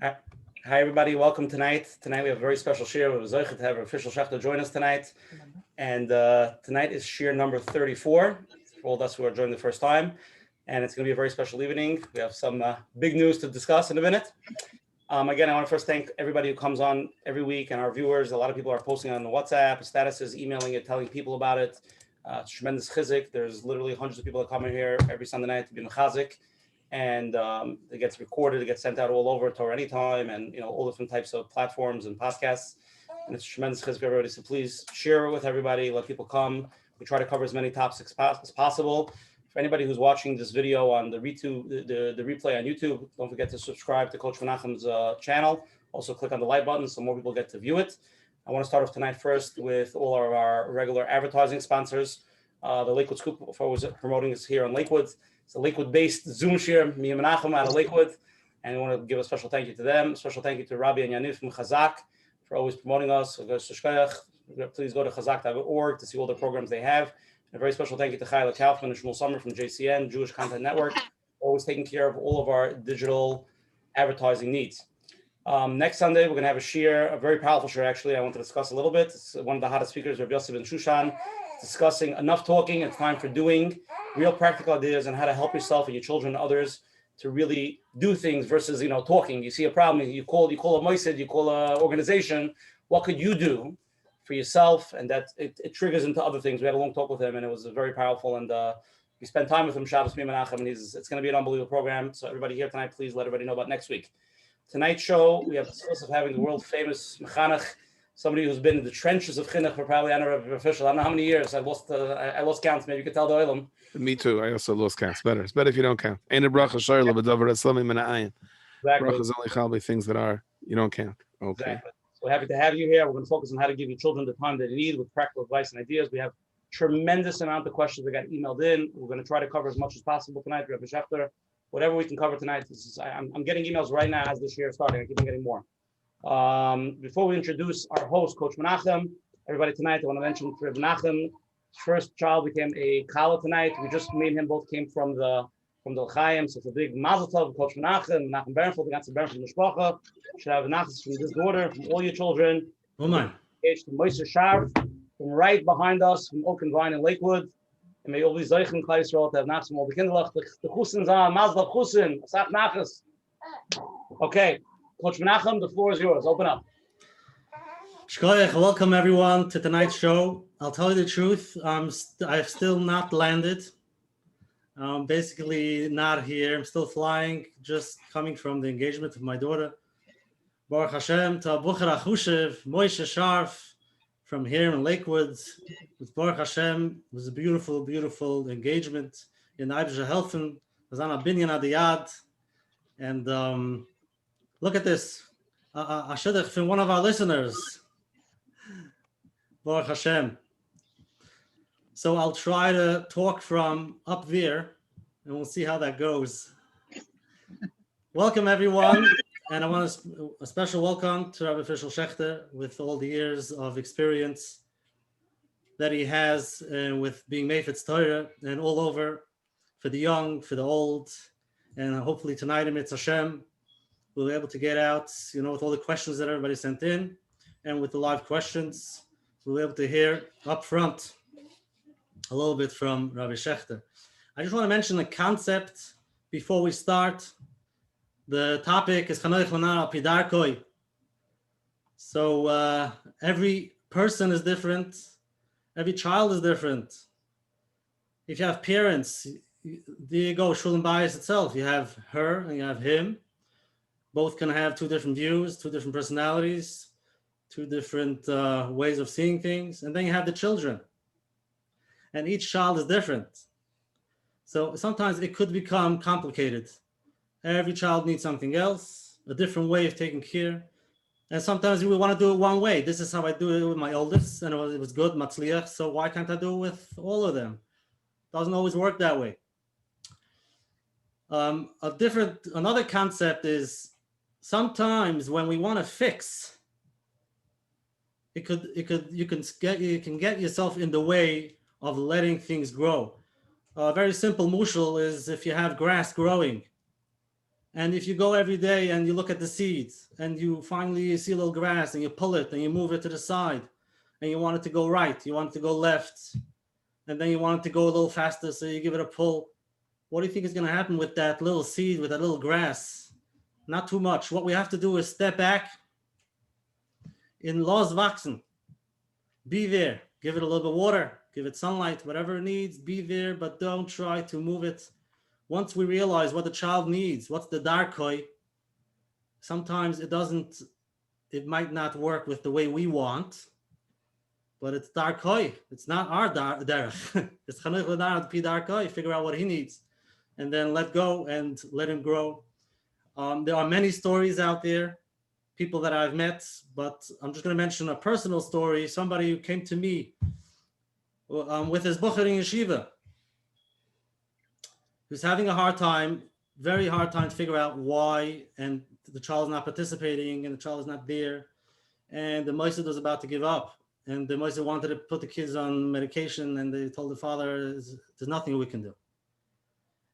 Hi, everybody. Welcome tonight. Tonight we have a very special shir. We have to have Rabbi Fischel Schachter join us tonight. And tonight is shir number 34 for all of us who are joining the first time. And it's going to be a very special evening. We have some big news to discuss in a minute. Again, I want to first thank everybody who comes on every week and our viewers. A lot of people are posting on the WhatsApp, statuses, emailing it, telling people about it. It's tremendous chizik. There's literally hundreds of people that come in here every Sunday night to be mechazik. And it gets recorded, it gets sent out all over Torah Anytime, and all different types of platforms and podcasts. And it's tremendous chizuk for everybody. So please share it with everybody, let people come. We try to cover as many topics as possible. For anybody who's watching this video on the replay on YouTube, don't forget to subscribe to Coach Menachem's channel. Also click on the like button so more people get to view it. I want to start off tonight first with all of our regular advertising sponsors. The Lakewood Scoop was promoting us here in Lakewood. It's a Lakewood-based Zoom share, me and Menachem out of Lakewood, and I want to give a special thank you to them. A special thank you to Rabbi and Yanif from Chazak for always promoting us. Please go to chazak.org to see all the programs they have. And a very special thank you to Chayla Kaufman and Shmuel Summer from JCN, Jewish Content Network, always taking care of all of our digital advertising needs. Next Sunday, we're going to have a shir, a very powerful shir, actually. I want to discuss a little bit. It's one of the hottest speakers, Rabbi Yossi ben Shushan, discussing enough talking, it's time for doing, real practical ideas on how to help yourself and your children and others to really do things versus, talking. You see a problem, you call a moisid, you call an organization. What could you do for yourself? And that it triggers into other things. We had a long talk with him, and it was very powerful. And we spent time with him, Shabbos, me and Menachem, and it's going to be an unbelievable program. So everybody here tonight, please let everybody know about next week. Tonight's show, we have the source of having the world famous mechanech, somebody who's been in the trenches of Chinuch for probably, I don't know, Rabbi Fischel, I don't know how many years. I lost count. Maybe you could tell the oilam. Me too. I also lost count. It's better if you don't count. Ain't a bracha shayla b'davar eslami min ha'ayin. Exactly. Brachas only chalbi things that are you don't count. Okay. Exactly. So happy to have you here. We're going to focus on how to give your children the time they need with practical advice and ideas. We have tremendous amount of questions that got emailed in. We're going to try to cover as much as possible tonight. Rabbi Schachter, whatever we can cover tonight. I'm getting emails right now as this year is starting. I keep on getting more. Before we introduce our host, Coach Menachem, everybody tonight, I want to mention for Menachem, first child became a Kala tonight. We just, me and him both came from the L'chaim, so it's a big mazel tov, Coach Menachem Bernfeld, the ganze Bernfeld Mishpacha. Should have nachas from this daughter, from all your children. Oh my. Engaged to Moise Sharf, from right behind us, from Oak and Vine in Lakewood. And may all these Zeichen Klai Yisrael to have nachas from all the kinderlach, the Chusins on, mazel tov Chusin, asach nachas. Okay. Coach Menachem, the floor is yours. Open up. Shkoyach, welcome everyone to tonight's show. I'll tell you the truth. I've still not landed. I'm basically not here. I'm still flying, just coming from the engagement of my daughter. Baruch Hashem, to Bucher Achushev, Moishe Sharf, from here in Lakewood. With Baruch Hashem, it was a beautiful, beautiful engagement in Eibische Helfen. Zana Binyan Adiyad. And look at this. I should have been one of our listeners. Baruch Hashem. So I'll try to talk from up there, and we'll see how that goes. Welcome, everyone. And I want a special welcome to Rabbi Fischel Schachter with all the years of experience that he has with being Meifetz Torah and all over for the young, for the old, and hopefully tonight in Mitzvah Hashem, we'll be able to get out, with all the questions that everybody sent in, and with the live questions, we'll be able to hear up front a little bit from Rabbi Schachter. I just want to mention the concept before we start. The topic is Chanoich L'Nar Pidarkoi. So every person is different. Every child is different. If you have parents, there you go, Shulam Bayis itself. You have her and you have him. Both can have two different views, two different personalities, two different ways of seeing things. And then you have the children. And each child is different. So sometimes it could become complicated. Every child needs something else, a different way of taking care. And sometimes we want to do it one way. This is how I do it with my oldest, and it was good, Matzliach. So why can't I do it with all of them? Doesn't always work that way. Another concept is sometimes when we want to fix, you can get yourself in the way of letting things grow. A very simple mushal is if you have grass growing And if you go every day and you look at the seeds and you finally see a little grass and you pull it and you move it to the side and you want it to go right, you want it to go left, and then you want it to go a little faster, so you give it a pull. What do you think is going to happen with that little seed, with that little grass? Not too much. What we have to do is step back in Los Wachsen. Be there. Give it a little bit of water. Give it sunlight, whatever it needs. Be there, but don't try to move it. Once we realize what the child needs, what's the darkoi, sometimes it might not work with the way we want, but it's darkoi. It's not our derech. It's Chinuch l'dar pi darkoi. Figure out what he needs, and then let go and let him grow. There are many stories out there, people that I've met, but I'm just going to mention a personal story. Somebody who came to me with his bucher in Yeshiva, who's having a hard time, very hard time to figure out why, and the child is not participating, and the child is not there, and the Moised was about to give up, and the Moised wanted to put the kids on medication, and they told the father, there's nothing we can do.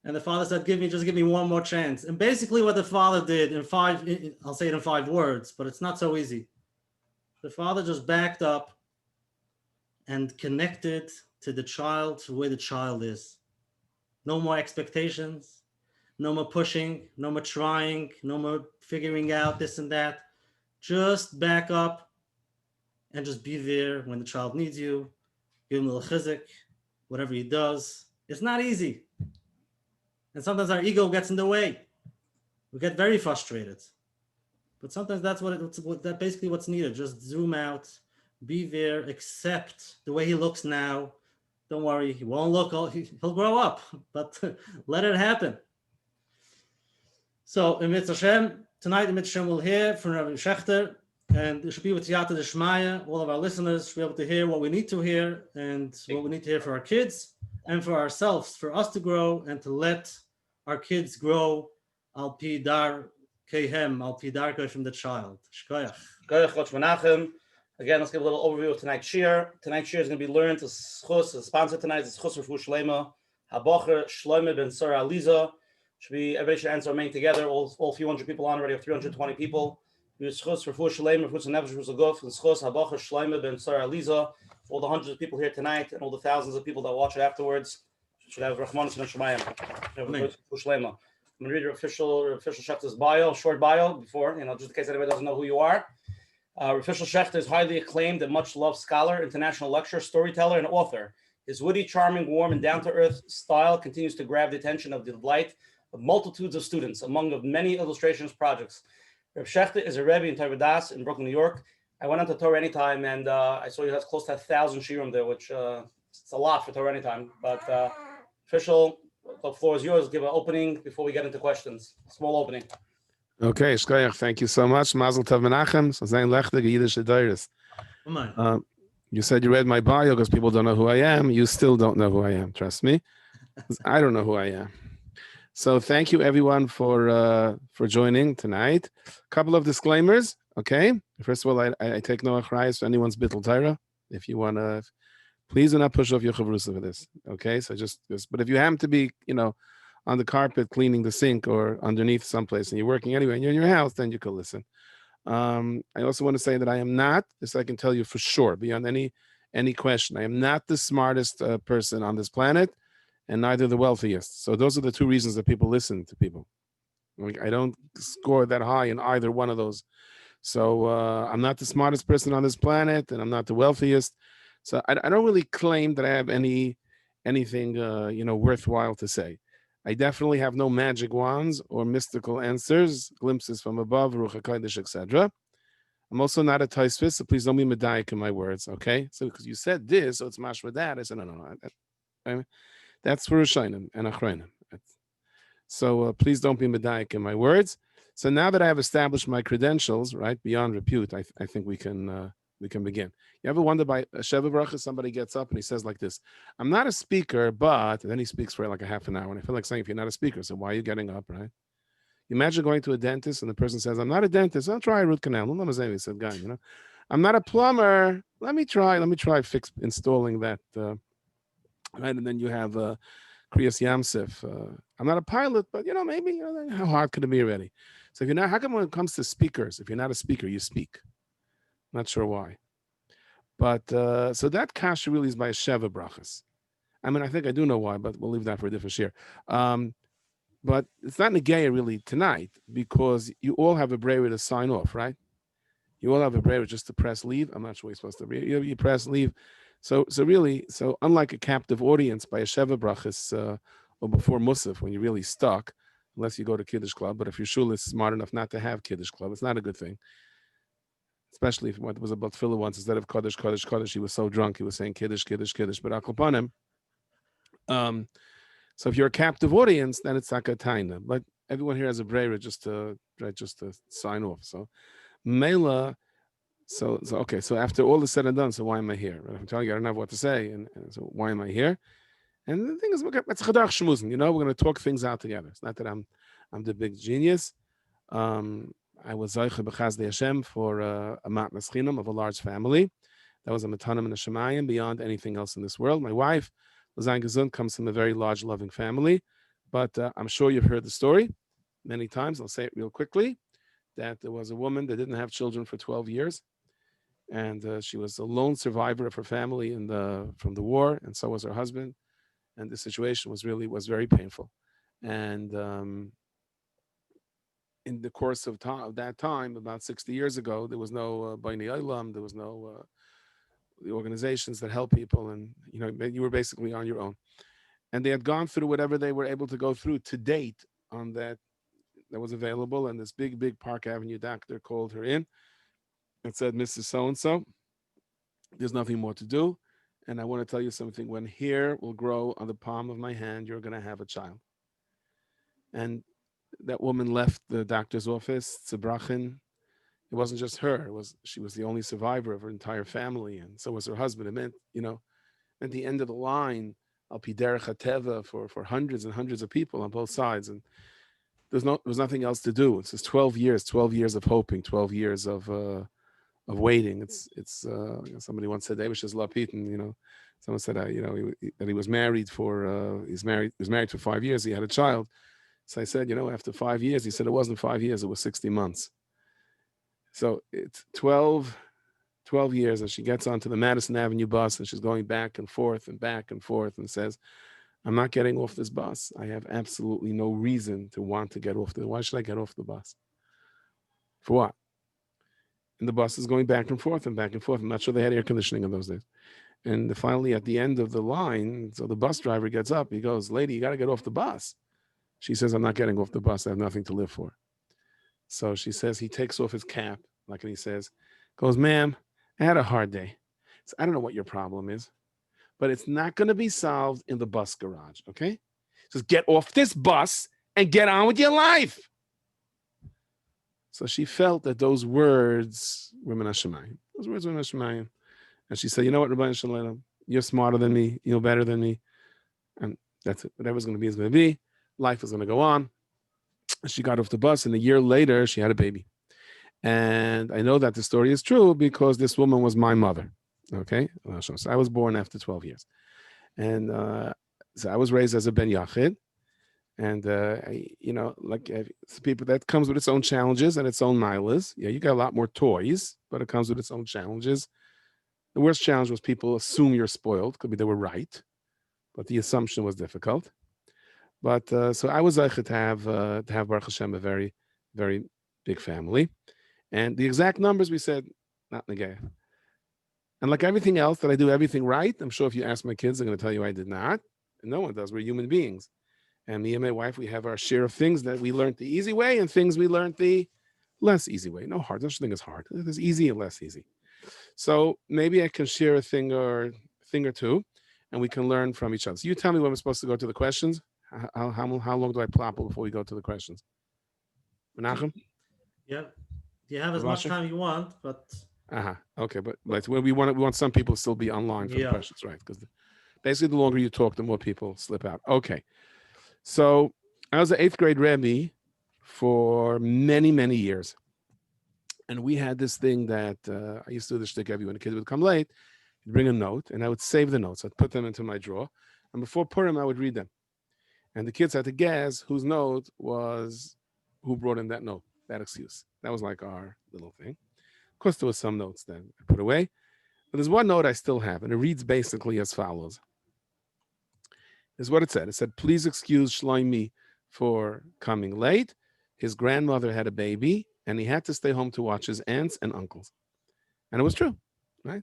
And the father said, just give me one more chance. And basically what the father did I'll say it in 5 words, but it's not so easy. The father just backed up and connected to the child, to where the child is. No more expectations, no more pushing, no more trying, no more figuring out this and that. Just back up and just be there when the child needs you. Give him a little chizik, whatever he does. It's not easy. And sometimes our ego gets in the way. We get very frustrated. But sometimes that's basically what's needed. Just zoom out, be there, accept the way he looks now. Don't worry, he won't look, he'll grow up, but let it happen. So in Mitzvah, tonight in Mitzvah we'll hear from Rabbi Schachter, and it should be with Yata Deshmaya. All of our listeners should be able to hear what we need to hear and what we need to hear for our kids and for ourselves, for us to grow and to let our kids grow al pi dar kehem, al pi dar from the child. Shkoyach. Shkoyach, Coach Menachem. Again, let's give a little overview of tonight's shir. Tonight's shir is going to be learned to schus. The sponsor tonight is schus refu shlema. Habocher Shloime ben Sarah Aliza. Everybody should answer our main together. All few hundred people on already, have 320 people. Schus refu shlema, refu nefesh refu guf, and schus Habocher Shloime ben Sarah Aliza. All the hundreds of people here tonight, and all the thousands of people that watch it afterwards should have Rahman and Shemayim. I'm going to read your official Schachter's bio, short bio, before, just in case anybody doesn't know who you are. Rabbi Fischel Schachter is highly acclaimed and much loved scholar, international lecturer, storyteller, and author. His witty, charming, warm, and down-to-earth style continues to grab the attention of the delight of multitudes of students, among of many illustrations projects. Rabbi Schachter is a Rebbe in Torah Daas in Brooklyn, New York. I went on to Torah Anytime, and I saw you have close to 1,000 shiurim there, which it's a lot for Torah Anytime. But Fischel, the floor is yours. Give an opening before we get into questions. Small opening. Okay, Shkoyach, thank you so much. Mazel Tov Menachem. So zayin lechtig Yiddish Adairis. You said you read my bio because people don't know who I am. You still don't know who I am. Trust me. I don't know who I am. So thank you everyone for joining tonight. A couple of disclaimers. Okay. First of all, I take no achrayus for anyone's bittul Torah. If you want to, please do not push off your chavrusa for this. Okay. So just, but if you happen to be, on the carpet cleaning the sink or underneath someplace and you're working anyway and you're in your house, then you can listen. I also want to say that I am not, this I can tell you for sure, beyond any question, I am not the smartest person on this planet and neither the wealthiest. So those are the 2 reasons that people listen to people. I don't score that high in either one of those. So I'm not the smartest person on this planet and I'm not the wealthiest. So I don't really claim that I have anything worthwhile to say. I definitely have no magic wands or mystical answers, glimpses from above, Ruach HaKodesh, etc. I'm also not a Taisvis, so please don't be medayik in my words, okay? So because you said this, so it's mashma that, I said, no. That's for Rishonim and Achronim. So please don't be medayik in my words. So now that I have established my credentials, right, beyond repute, I think we can begin. You ever wonder by a Sheva Bracha, somebody gets up and he says like this, I'm not a speaker, but, and then he speaks for like a half an hour. And I feel like saying, if you're not a speaker, so why are you getting up, right? You imagine going to a dentist and the person says, I'm not a dentist, I'll try a root canal. He said, guy, I'm not a plumber, let me try installing that, right? And then you have Kriyas Yamsif. I'm not a pilot, but maybe how hard could it be already? So if you're not, how come when it comes to speakers, if you're not a speaker, you speak? Not sure why. But so that kasha really is by Sheva brachas. I mean, I think I do know why, but we'll leave that for a different share. But it's not negaya really tonight because you all have a brayer to sign off, right? You all have a brayer just to press leave. I'm not sure you're supposed to read. You press leave. So unlike a captive audience by a Sheva brachas or before Musaf, when you're really stuck, unless you go to Kiddush Club, but if your shul is smart enough not to have Kiddush Club, it's not a good thing. Especially if it was about tefillah once, instead of Kaddish, Kaddish, Kaddish, he was so drunk, he was saying Kiddush, Kiddush, Kiddush, but Akopanim. So if you're a captive audience, then it's like a taina. But everyone here has a brayer just to sign off. So Mela, so okay, so after all is said and done, so why am I here? I'm telling you, I don't have what to say, and so why am I here? And the thing is, it's chadach shmuzin, we're going to talk things out together. It's not that I'm the big genius. I was Zoiche B'Chazdei Hashem for a matnas chinam of a large family. That was a matanim and a shemayim beyond anything else in this world. My wife, Lazayn Gesund, comes from a very large, loving family. But I'm sure you've heard the story many times. I'll say it real quickly, that there was a woman that didn't have children for 12 years. And she was a lone survivor of her family from the war, and so was her husband. And the situation was very painful. And in the course of that time, about 60 years ago, there was no Bainei Olam, there was no the organizations that help people, and you were basically on your own. And they had gone through whatever they were able to go through to date on that was available. And this big Park Avenue doctor called her in and said, Mrs. So-and-so, there's nothing more to do. And I want to tell you something. When hair will grow on the palm of my hand, you're going to have a child. And that woman left the doctor's office, Tzebrachin. It wasn't just her. She was the only survivor of her entire family, and so was her husband. It meant, at the end of the line, al pi derech hateva for hundreds and hundreds of people on both sides. And there was nothing else to do. It's just 12 years of hoping, 12 years of waiting. It's somebody once said, Davish is Lapit, someone said, that he was married for, he was married for 5 years. He had a child. So I said, after 5 years, he said, it wasn't 5 years, it was 60 months. So it's 12 years, and she gets onto the Madison Avenue bus, and she's going back and forth and says, I'm not getting off this bus. I have absolutely no reason to want to get off why should I get off the bus? For what? And the bus is going back and forth. I'm not sure they had air conditioning in those days. And finally, at the end of the line, so the bus driver gets up. He goes, lady, you got to get off the bus. She says, I'm not getting off the bus. I have nothing to live for. So she says, he takes off his cap, and he says, goes, ma'am, I had a hard day. So I don't know what your problem is, but it's not going to be solved in the bus garage, okay? Just get off this bus and get on with your life. So she felt that those words were Menachem. And she said, you know what, Rabbi Shalom, you're smarter than me, you know better than me. And that's it. Whatever's going to be is going to be. Life is going to go on. She got off the bus, and a year later, she had a baby. And I know that the story is true because this woman was my mother. Okay? So I was born after 12 years. And so I was raised as a Ben Yachid. And, people, that comes with its own challenges and its own milas. Yeah, you got a lot more toys, but it comes with its own challenges. The worst challenge was people assume you're spoiled. Could be they were right, but the assumption was difficult. But so I was able to have Baruch Hashem, a very, very big family. And the exact numbers we said, not negaya. And like everything else that I do everything right, I'm sure if you ask my kids, they're going to tell you I did not. And no one does. We're human beings. And me and my wife, we have our share of things that we learned the easy way and things we learned the less easy way. No hard. No such thing as hard. There's easy and less easy. So maybe I can share a thing or two, and we can learn from each other. So you tell me when we're supposed to go to the questions. How long do I plop before we go to the questions? Menachem? Yeah. You have as much time you want, but okay, but we want some people to still be online for the questions, right? Because basically the longer you talk, the more people slip out. Okay. So I was an 8th grade Rebbe for many, many years. And we had this thing that I used to do the shtick every when a kid would come late, he'd bring a note, and I would save the notes. I'd put them into my drawer. And before Purim, I would read them. And the kids had to guess whose note was, who brought in that note, that excuse. That was like our little thing. Of course, there was some notes that I put away. But there's one note I still have, and it reads basically as follows. This is what it said. It said, please excuse Shloimi for coming late. His grandmother had a baby, and he had to stay home to watch his aunts and uncles. And it was true, right?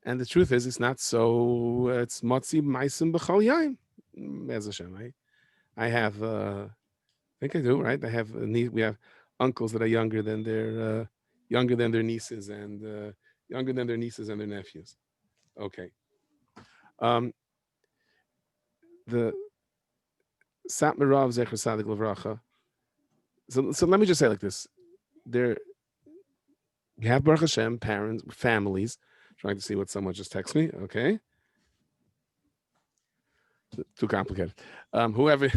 And the truth is, it's not so, it's motzi maisim b'chol yaim. As Hashem, I have, I think I do, right? I have, we have uncles that are younger than their nieces and younger than their nieces and their nephews. Okay. The Satmarav Zecher Sadik Levracha. So let me just say like this: you have Baruch Hashem parents, families. Trying to see what someone just texted me. Okay, too complicated. Whoever,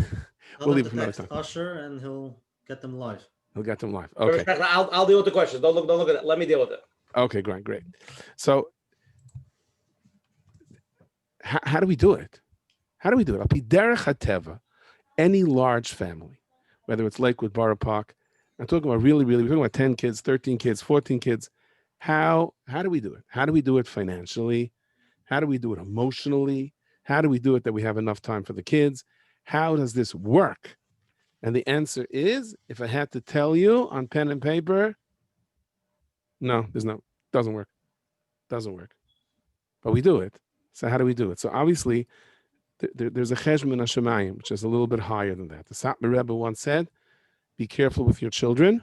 we'll leave it for another time. Usher, and he'll get them live. He'll get them live. Okay. I'll deal with the questions. Don't look at it. Let me deal with it. Okay, great. So, how do we do it? How do we do it? Derech HaTeva, any large family, whether it's Lakewood, Borough Park, I'm talking about really, we're talking about 10 kids, 13 kids, 14 kids. How do we do it? How do we do it financially? How do we do it emotionally? How do we do it that we have enough time for the kids? How does this work? And the answer is, if I had to tell you on pen and paper, no, doesn't work. But we do it. So how do we do it? So obviously, there's a cheshbon hashemayim, which is a little bit higher than that. The Satmar Rebbe once said, be careful with your children.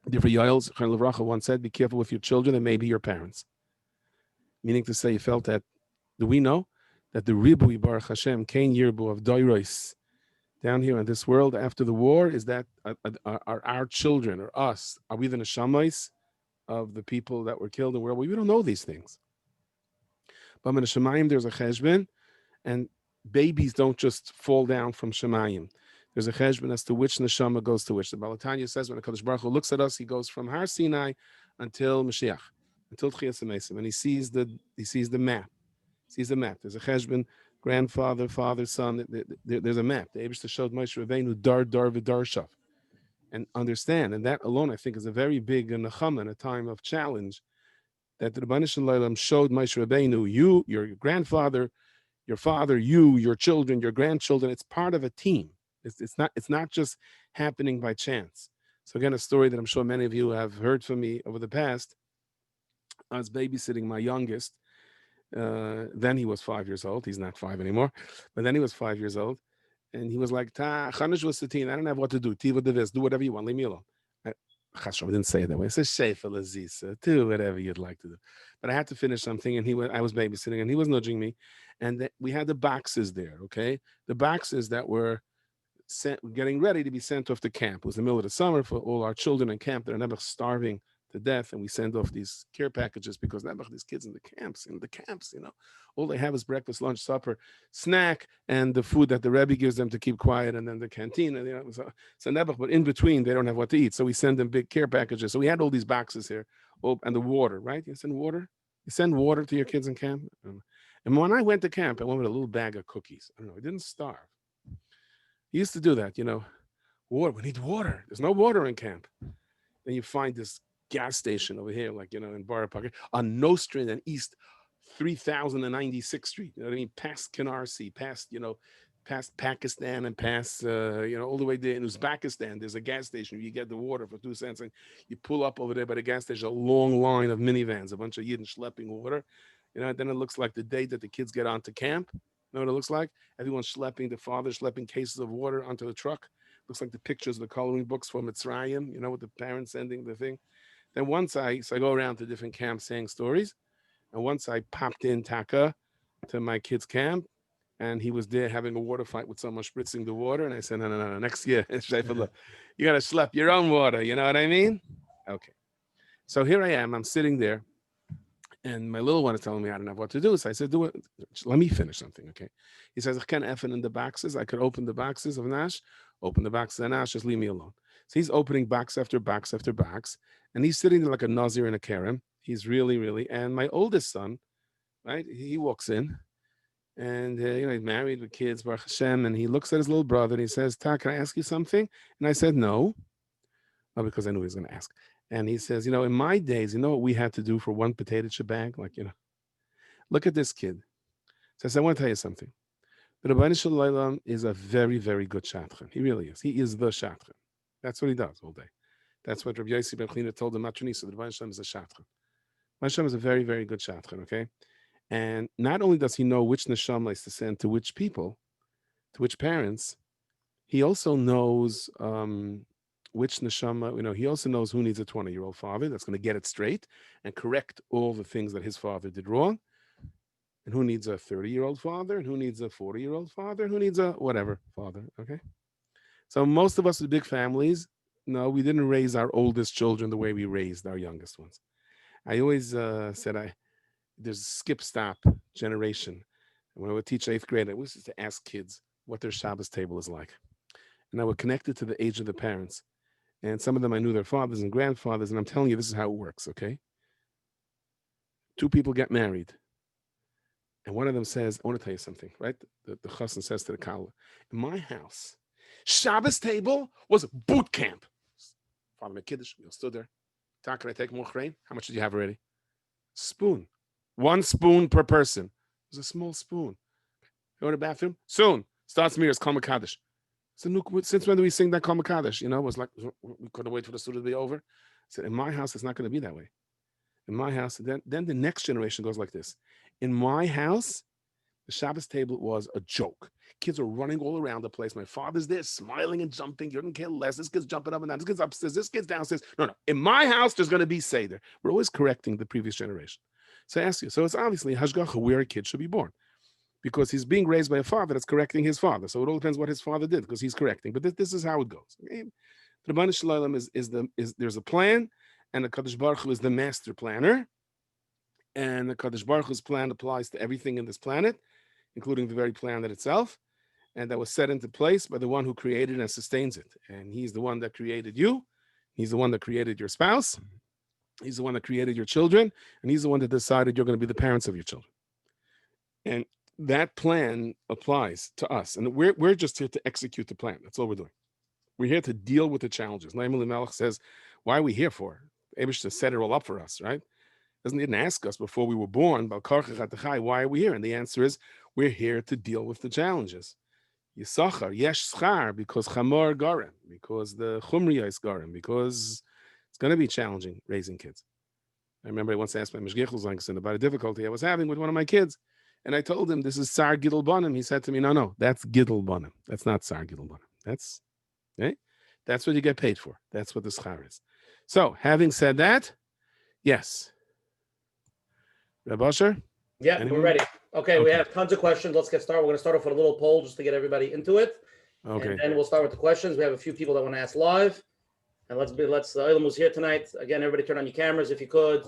Different Yoel Zechron Levracha once said, be careful with your children and maybe your parents. Meaning to say, he felt that, do we know that the Ribui Baruch Hashem, Kain Yirbu of Doiros, down here in this world after the war, is that are our children or us, are we the neshamais of the people that were killed in the world? We don't know these things. But in the Shemayim, there's a cheshbon, and babies don't just fall down from Shemayim. There's a cheshbon as to which neshama goes to which. The Balatanya says when the Kadosh Baruch Hu looks at us, he goes from Har Sinai until Mashiach, until Tchias HaMesim, and he sees the map. There's a cheshbon, grandfather, father, son. There's a map. The Eibishter showed Moshe Rabbeinu dar v'darshav, and understand. And that alone, I think, is a very big nechama in a time of challenge. That the Rebbeinu Shalom showed Moshe Rabbeinu, you, your grandfather, your father, you, your children, your grandchildren. It's part of a team. It's not just happening by chance. So again, a story that I'm sure many of you have heard from me over the past. I was babysitting my youngest. Then he was 5 years old. He's not 5 anymore, but then he was 5 years old, and he was like, "Ta, Chanush was 13. I don't have what to do. Tiva devis, do whatever you want. Leave me alone." I didn't say it that way. I said, "Shefa lazisa, do whatever you'd like to do." But I had to finish something, and I was babysitting, and he was nudging me, and we had the boxes there. Okay, the boxes that were getting ready to be sent off to camp. It was the middle of the summer for all our children in camp that are never starving to death, and we send off these care packages because these kids in the camps, all they have is breakfast, lunch, supper, snack, and the food that the Rebbe gives them to keep quiet, and then the canteen, and but in between they don't have what to eat, so we send them big care packages. So we had all these boxes here, and the water, right? You send water to your kids in camp. And when I went to camp, I went with a little bag of cookies. I don't know, I didn't starve. He used to do that, water. We need water. There's no water in camp. Then you find this gas station over here, in Borough Park, on Nostrand and East 3096th Street. You know what I mean? Past Canarsie, past Pakistan, and past, all the way there in Uzbekistan. There's a gas station where you get the water for 2 cents, and you pull up over there by the gas station, a long line of minivans, a bunch of Yidden schlepping water. Then it looks like the day that the kids get onto camp. You know what it looks like? Everyone's the father schlepping cases of water onto the truck. Looks like the pictures of the coloring books from Mitzrayim, with the parents sending the thing. Then once I go around to different camps saying stories, and once I popped in Taka to my kid's camp, and he was there having a water fight with someone spritzing the water, and I said, no, next year, you got to schlep your own water, you know what I mean? Okay. So here I am, I'm sitting there, and my little one is telling me I don't have what to do. So I said, do it. Let me finish something, okay? He says, I can't effing in the boxes. I could open the boxes of Nash, open the boxes of Nash, just leave me alone. So he's opening box after box after box, and he's sitting there like a Nazir in a Karen. He's really, and my oldest son, right, he walks in, And he's married with kids, Baruch Hashem, and he looks at his little brother and he says, "Ta, can I ask you something?" And I said, "No," because I knew he was going to ask. And he says, in my days, you know what we had to do for one potato shebang? Look at this kid. So I said, I want to tell you something. The Rabbi Fischel is a very, very good shatran. He really is. He is the shatran. That's what he does all day. That's what Rabbi Yossi ben Chlina told the Matronisa. The Rabbi Fischel is a shatran. Rabbi Fischel is a very, very good shatran, okay? And not only does he know which neshamas to send to which people, to which parents, he also knows which neshama, he also knows who needs a 20-year-old father that's going to get it straight and correct all the things that his father did wrong, and who needs a 30-year-old father, and who needs a 40-year-old father, and who needs a whatever father, okay? So most of us with big families, no, we didn't raise our oldest children the way we raised our youngest ones. I always said there's a skip-stop generation. When I would teach 8th grade, I always used to ask kids what their Shabbos table is like. And I would connect it to the age of the parents. And some of them I knew their fathers and grandfathers, and I'm telling you, this is how it works, okay? 2 people get married. And one of them says, I want to tell you something, right? The chassan says to the kala, in my house, Shabbos table was boot camp. Father Kiddush, we all stood there. Can I take more grain? How much did you have already? Spoon. 1 spoon per person. It was a small spoon. Go to the bathroom? Soon. Starts mirrors, Kol Kaddish. So since when do we sing that Kol Kaddish? It was like, we couldn't wait for the student to be over. I said, in my house, it's not going to be that way. In my house, then the next generation goes like this. In my house, the Shabbos table was a joke. Kids are running all around the place. My father's there smiling and jumping. You don't care less. This kid's jumping up and down. This kid's upstairs. This kid's downstairs. No. In my house, there's going to be Seder. We're always correcting the previous generation. So I ask you, so it's obviously Hashgacha where a kid should be born. Because he's being raised by a father that's correcting his father. So it all depends what his father did, because he's correcting. But this is how it goes. Okay? The Rabbi Shalom is there's a plan, and the Kadosh Baruch Hu is the master planner. And the Kadosh Baruch Hu's plan applies to everything in this planet, including the very planet itself. And that was set into place by the one who created and sustains it. And he's the one that created you. He's the one that created your spouse. He's the one that created your children. And he's the one that decided you're going to be the parents of your children. And that plan applies to us. And we're just here to execute the plan. That's all we're doing. We're here to deal with the challenges. Naimul Melech says, why are we here for? Abish to set it all up for us, right? Didn't ask us before we were born, why are we here? And the answer is, we're here to deal with the challenges. Yisachar, yesh schar, because chamor garim, because the chumriya is garim, because it's going to be challenging raising kids. I remember I once asked my Meshgichel Zangson about a difficulty I was having with one of my kids. And I told him, this is Sar Gidel Bonim. He said to me, no, that's Gidel Bonim. That's not Sar Gidel Bonim. That's what you get paid for. That's what the schar is. So, having said that, yes. Reb Asher? Yeah, anyone? We're ready. Okay, we have tons of questions. Let's get started. We're going to start off with a little poll just to get everybody into it. Okay. And then we'll start with the questions. We have a few people that want to ask live. And let's Ilam was here tonight. Again, everybody turn on your cameras if you could.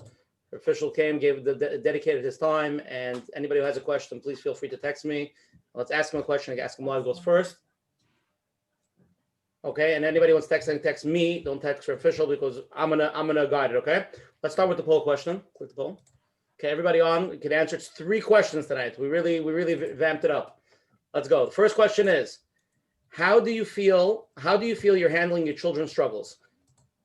The official came, dedicated his time, and anybody who has a question, please feel free to text me. Let's ask him a question. Ask him live goes first. Okay, and anybody who wants text me. Don't text for official because I'm gonna guide it. Okay, let's start with the poll question. Click the poll. Okay, everybody on. You can answer. It's 3 questions tonight. We really vamped it up. Let's go. The first question is, how do you feel you're handling your children's struggles?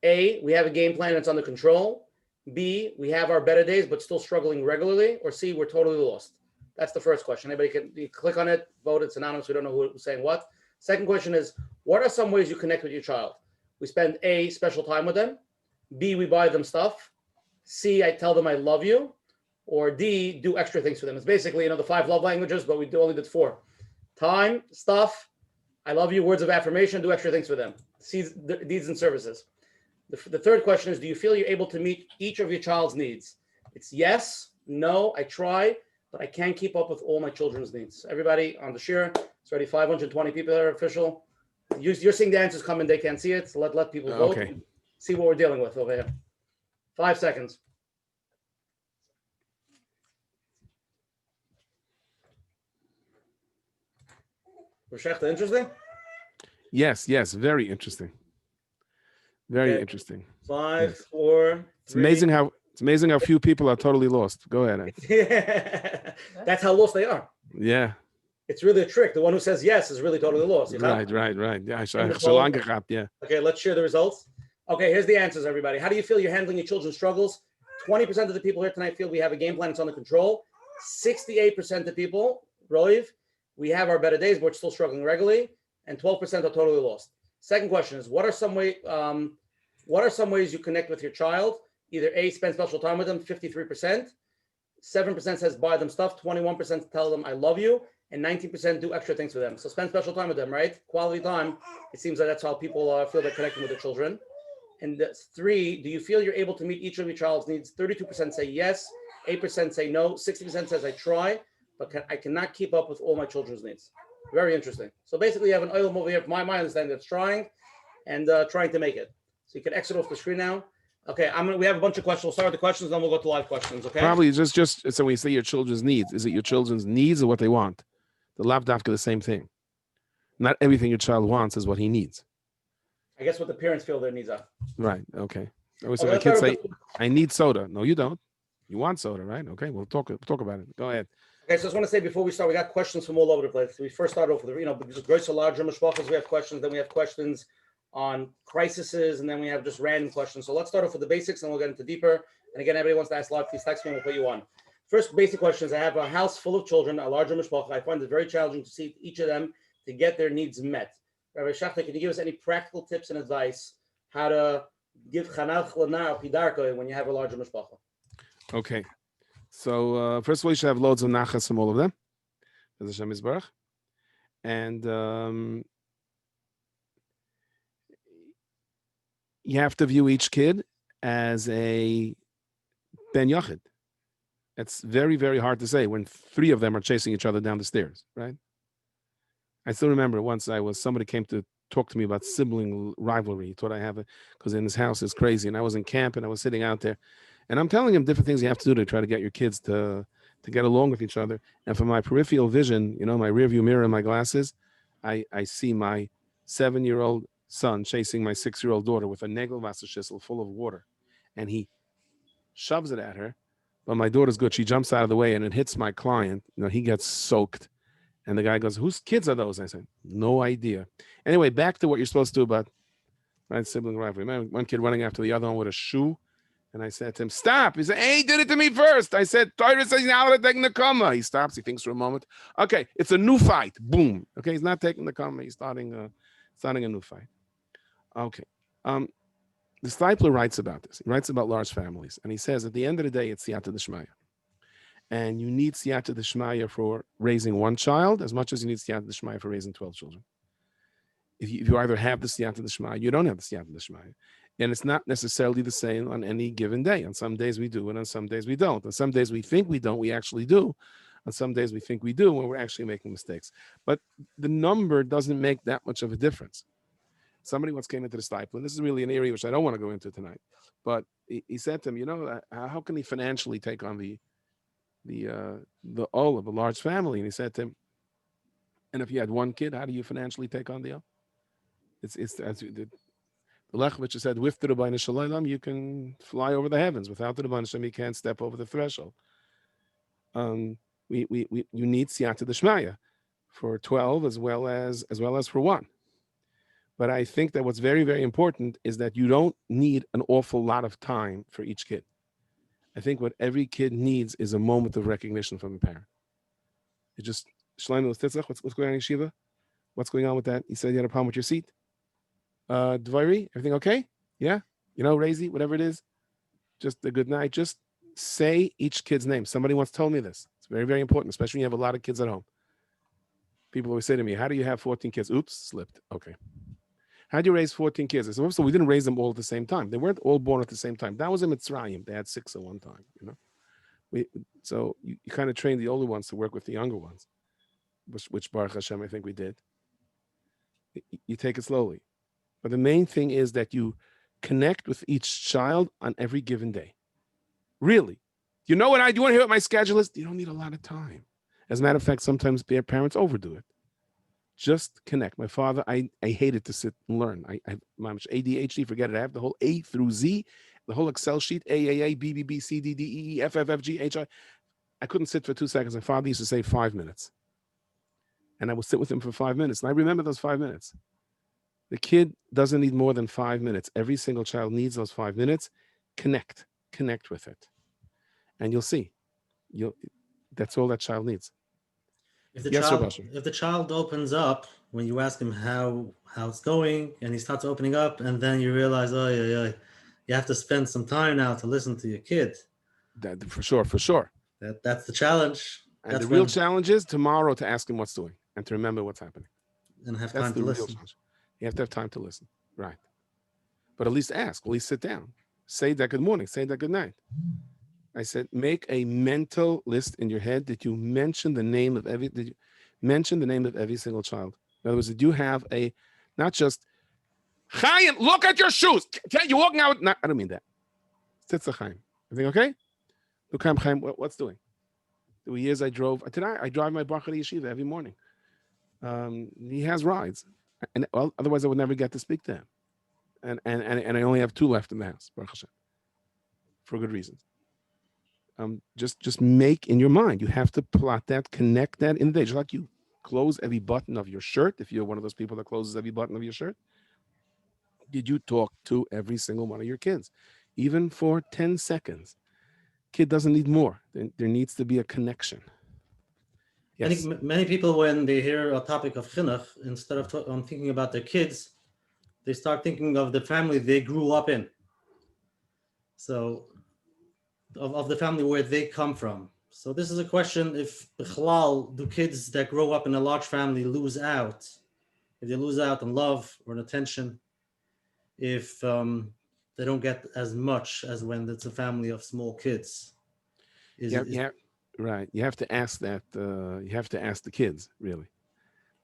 A, we have a game plan that's under control. B, we have our better days, but still struggling regularly. Or C, we're totally lost. That's the first question. Anybody can click on it, vote. It's anonymous. We don't know who's saying what. Second question is, what are some ways you connect with your child? We spend A, special time with them. B, we buy them stuff. C, I tell them I love you. Or D, do extra things for them. It's basically, the 5 love languages, but we only did 4. Time, stuff, I love you, words of affirmation, do extra things for them. C's, deeds and services. The third question is, do you feel you're able to meet each of your child's needs? It's yes, no, I try, but I can't keep up with all my children's needs. Everybody on the share, it's already 520 people that are official. You're seeing the answers come in, they can't see it, so let people vote. Okay. See what we're dealing with over here. 5 seconds. Schachter, interesting? Yes, very interesting. Very interesting. 5, 4, 3. It's amazing how It's amazing how few people are totally lost. Go ahead. That's how lost they are. Yeah. It's really a trick. The one who says yes is really totally lost. Right. Yeah. Yeah. Okay, let's share the results. Okay, here's the answers, everybody. How do you feel you're handling your children's struggles? 20% of the people here tonight feel we have a game plan, it's under control. 68% of people, Roiv, we have our better days, but we're still struggling regularly. And 12% are totally lost. Second question is, what are some ways you connect with your child? Either A, spend special time with them, 53%. 7% says buy them stuff, 21% tell them I love you, and 19% do extra things for them. So spend special time with them, right? Quality time. It seems like that's how people feel they're connecting with their children. And 3, do you feel you're able to meet each of your child's needs? 32% say yes, 8% say no, 60% says I try, but I cannot keep up with all my children's needs. Very interesting. So basically you have an oil over here, from my understanding, that's trying and trying to make it. So you can exit off the screen now. Okay, we have a bunch of questions. We'll start with the questions, then we'll go to live questions, okay? Probably just so when you say your children's needs, is it your children's needs or what they want? The lav dafka the same thing. Not everything your child wants is what he needs. I guess what the parents feel their needs are. Right, okay. I always say my kids say, I need soda. No, you don't. You want soda, right? Okay, we'll talk about it. Go ahead. Okay, so I just want to say before we start, we got questions from all over the place. We first started off with, because great so larger mishpachas, we have questions, then we have questions on crises, and then we have just random questions. So let's start off with the basics and we'll get into deeper. And again, everybody wants to ask live, please text me and we'll put you on. First basic questions. I have a house full of children, a larger mishpacha. I find it very challenging to see each of them to get their needs met. Rabbi Schachter, can you give us any practical tips and advice how to give chanach l'nar pidarko when you have a larger mishpacha? Okay. So first of all, you should have loads of nachas from all of them. And you have to view each kid as a ben yachid. It's very, very hard to say when 3 of them are chasing each other down the stairs, right? I still remember once somebody came to talk to me about sibling rivalry. He thought I have it because in his house is crazy. And I was in camp and I was sitting out there and I'm telling him different things you have to do to try to get your kids to get along with each other. And from my peripheral vision, my rear view mirror and my glasses, I see my 7-year-old son chasing my 6-year-old daughter with a Negelwasser schissel full of water. And he shoves it at her. But my daughter's good. She jumps out of the way and it hits my client. He gets soaked. And the guy goes, whose kids are those? I said, no idea. Anyway, back to what you're supposed to do about sibling rivalry. One kid running after the other one with a shoe. And I said to him, stop. He said, hey, he did it to me first. I said, Torah says now I'm taking the comma. He stops. He thinks for a moment. Okay, it's a new fight. Boom. Okay, he's not taking the comma. He's starting a new fight. Okay. The Stipler writes about this. He writes about large families. And he says, at the end of the day, it's siyata d'shmaya. And you need siyata d'shmaya for raising one child as much as you need siyata d'shmaya for raising 12 children. If you either have the siyata d'shmaya, you don't have the siyata d'shmaya. And it's not necessarily the same on any given day. On some days we do, and on some days we don't. On some days we think we don't, we actually do. On some days we think we do, when we're actually making mistakes. But the number doesn't make that much of a difference. Somebody once came into the Stipler, and this is really an area which I don't want to go into tonight. But he said to him, how can he financially take on the all of a large family? And he said to him, and if you had one kid, how do you financially take on the all? It's as the Lechvich said, with the Rabbeinu Shalom, you can fly over the heavens. Without the Rabbeinu Shalom, you can't step over the threshold. You need siyata d'shmaya for 12 as well as for 1. But I think that what's very, very important is that you don't need an awful lot of time for each kid. I think what every kid needs is a moment of recognition from a parent. It just, Shlomo, what's going on in Yeshiva? What's going on with that? You said you had a problem with your seat? Dvari, everything okay? Yeah? Razy, whatever it is. Just a good night. Just say each kid's name. Somebody once told me this. It's very, very important, especially when you have a lot of kids at home. People always say to me, how do you have 14 kids? Oops, slipped. Okay. How do you raise 14 kids? I said, so we didn't raise them all at the same time. They weren't all born at the same time. That was in Mitzrayim. They had 6 at one time, So you kind of train the older ones to work with the younger ones, which Baruch Hashem, I think we did. You take it slowly. But the main thing is that you connect with each child on every given day. Really. You want to hear what my schedule is? You don't need a lot of time. As a matter of fact, sometimes parents overdo it. Just connect. My father, I hated to sit and learn. I ADHD, forget it. I have the whole A through Z, the whole Excel sheet, AAA, BBB, CDD, EE, FFFG, HI. I couldn't sit for 2 seconds. My father used to say 5 minutes. And I would sit with him for 5 minutes. And I remember those 5 minutes. The kid doesn't need more than 5 minutes. Every single child needs those 5 minutes. Connect with it. And you'll see. That's all that child needs. If the child opens up when you ask him how it's going, and he starts opening up, and then you realize, you have to spend some time now to listen to your kid. That for sure. That's the challenge. And the real challenge is tomorrow to ask him what's doing and to remember what's happening. And have time to listen. You have to have time to listen. Right. But at least ask. At least sit down. Say that good morning. Say that good night. I said, make a mental list in your head that you mention the name of every single child. In other words, that you have not just Chaim, look at your shoes. You're walking out. No, I don't mean that. Sitz Chaim. Everything okay? Look, Chaim, what's doing? There were years I drive my Bacher to Yeshiva every morning. He has rides. And otherwise I would never get to speak to him. And I only have 2 left in the house, Baruch Hashem, for good reasons. Just make in your mind. You have to plot that, connect that in the day. Just like you close every button of your shirt. If you're one of those people that closes every button of your shirt, did you talk to every single one of your kids, even for 10 seconds? Kid doesn't need more. There needs to be a connection. Yes. I think many people, when they hear a topic of Chinuch, instead of thinking about their kids, they start thinking of the family they grew up in. So, of the family where they come from. So this is a question: if bichlal, do kids that grow up in a large family lose out? If they lose out on love or on attention, if they don't get as much as when it's a family of small kids. Right. You have to ask that. You have to ask the kids, really.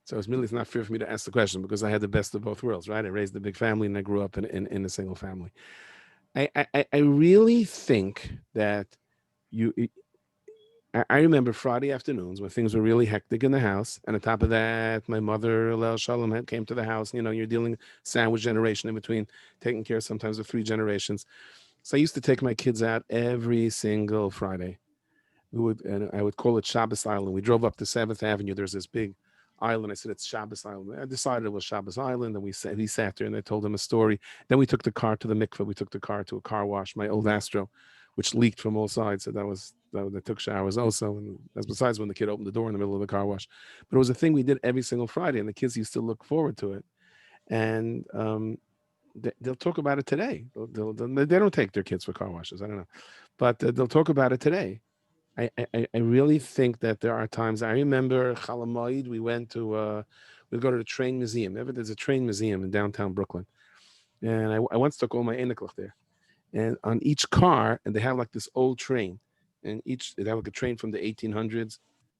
So it's not fair for me to ask the question because I had the best of both worlds, right? I raised a big family and I grew up in a single family. I really think that I remember Friday afternoons when things were really hectic in the house. And on top of that, my mother, Leil Shalom, came to the house. You're dealing sandwich generation in between, taking care sometimes of 3 generations. So I used to take my kids out every single Friday. I would call it Shabbos Island. We drove up to 7th Avenue. There's this big island. I said, it's Shabbos Island. I decided it was Shabbos Island. And he sat there and I told him a story. Then we took the car to the mikveh. We took the car to a car wash, my old Astro, which leaked from all sides. So that took showers also. And that's besides when the kid opened the door in the middle of the car wash. But it was a thing we did every single Friday. And the kids used to look forward to it. And they'll talk about it today. They don't take their kids for car washes. I don't know. But they'll talk about it today. I really think that there are times. I remember Chalamoid, we'd go to the train museum. There's a train museum in downtown Brooklyn. And I once took all my Eneklach there. And on each car, and they have like this old train. And they have like a train from the 1800s,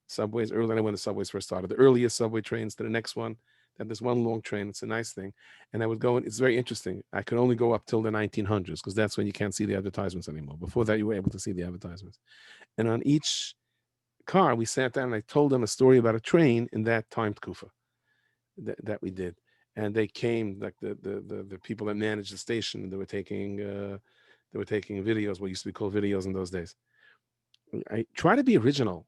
subways, early when the subways first started. The earliest subway trains to the next one. Then there's one long train. It's a nice thing. And I would go, and it's very interesting. I could only go up till the 1900s because that's when you can't see the advertisements anymore. Before that, you were able to see the advertisements. And on each car, we sat down and I told them a story about a train in that time kufa that we did. And they came, like the people that managed the station, and they were taking videos, what used to be called videos in those days. I try to be original.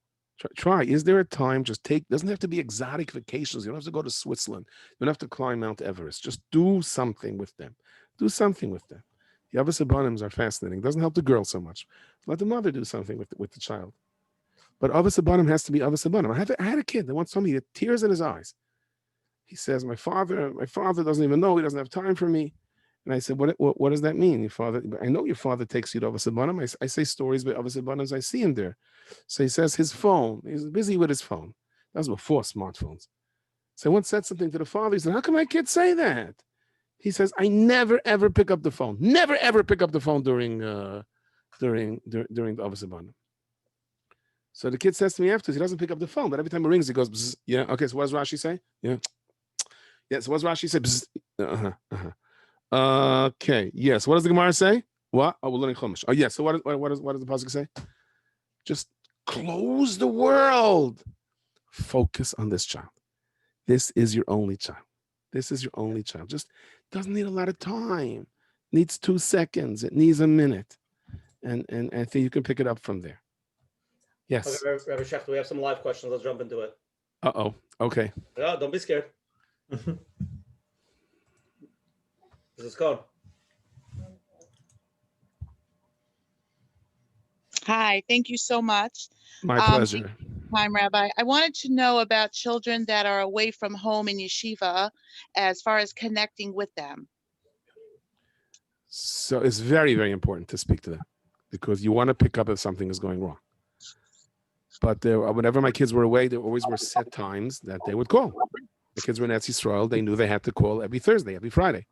Try. Is there a time? Doesn't have to be exotic vacations. You don't have to go to Switzerland. You don't have to climb Mount Everest. Just do something with them. The Avos Abanim are fascinating. It doesn't help the girl so much. Let the mother do something with the child. But Avos Abanim has to be Avos Abanim. I had a kid that once told me, he had tears in his eyes. He says, my father doesn't even know. He doesn't have time for me. And I said, what does that mean? Your father, I know your father takes you to Avos Abanim. I say stories about Avos Abanim. I see him there. So he says his phone, he's busy with his phone. That was before smartphones. So I once said something to the father. He said, how can my kid say that? He says, I never, ever pick up the phone. Never, ever pick up the phone during the Avos Abanim. So the kid says to me afterwards, he doesn't pick up the phone, but every time it rings, he goes, bzz. Yeah, okay, so what does Rashi say? Yeah. Yeah, so what does Rashi say? Bzz. Okay, yes. What does the Gemara say? What? Oh, we're learning Chumash. Oh, yeah. So what does the pasuk say? Just close the world. Focus on this child. This is your only child. Just doesn't need a lot of time. needs 2 seconds. It needs a minute. And I think you can pick it up from there. Yes. Okay, Rabbi Schachter, we have some live questions. Let's jump into it. Uh-oh. Okay. Yeah, don't be scared. This is code. Hi, thank you so much. My pleasure. Hi, Rabbi. I wanted to know about children that are away from home in yeshiva as far as connecting with them. So it's very, very important to speak to them because you want to pick up if something is going wrong. But whenever my kids were away, there always were set times that they would call. The kids were in Eretz Yisrael. They knew they had to call every Thursday, every Friday.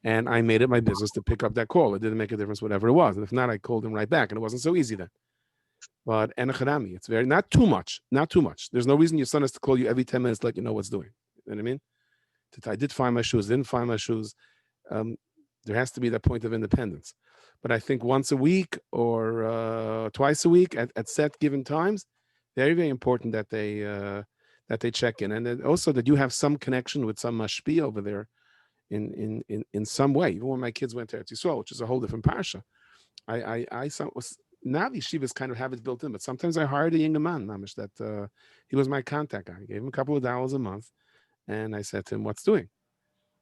And I made it my business to pick up that call. It didn't make a difference, whatever it was. And if not, I called them right back. And it wasn't so easy then. But enacharami, it's very, not too much. There's no reason your son has to call you every 10 minutes to let you know what's doing. You know what I mean? I did find my shoes, didn't find my shoes. There has to be that point of independence. But I think once a week or twice a week at set given times, very, very important that they check in. And then also that you have some connection with some mashpia over there in some way. Even when my kids went to Eretz Yisrael, which is a whole different parsha, now the yeshivas kind of have it built in, but sometimes I hired a younger man, Mamish, that he was my contact guy. I gave him a couple of dollars a month, and I said to him, what's doing?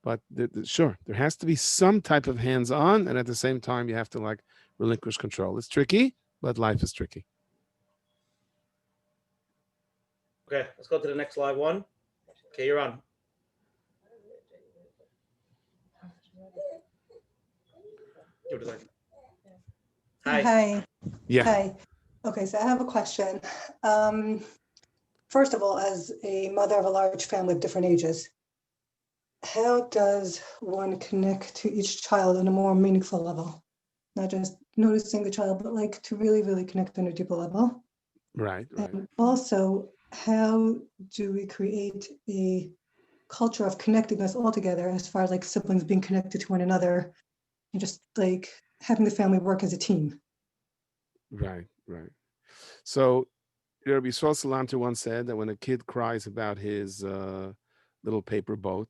But sure, there has to be some type of hands-on, and at the same time, you have to like relinquish control. It's tricky, but life is tricky. Okay, let's go to the next live one. Okay, you're on. Hi. Hi. Yeah. Hi. Okay, so I have a question. First of all, as a mother of a large family of different ages, how does one connect to each child on a more meaningful level? Not just noticing the child, but like to really, really connect on a deeper level. Right. And also, how do we create a culture of connectedness all together as far as like siblings being connected to one another and just like having the family work as a team? Right. So Rabbi Fischel Schachter once said that when a kid cries about his little paper boat,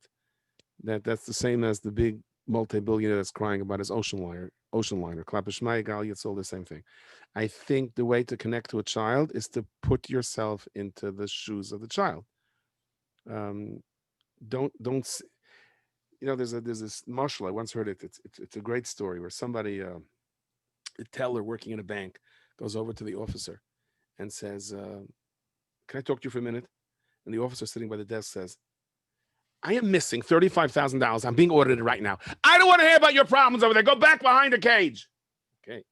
that's the same as the big multi-billionaire that's crying about his ocean liner. Klapper Gali, it's all the same thing. I think the way to connect to a child is to put yourself into the shoes of the child. Don't there's this marshal, I once heard it. It's a great story where somebody, a teller working in a bank, goes over to the officer and says, can I talk to you for a minute? And the officer sitting by the desk says, I am missing $35,000. I'm being audited right now. I don't want to hear about your problems over there. Go back behind the cage. Okay.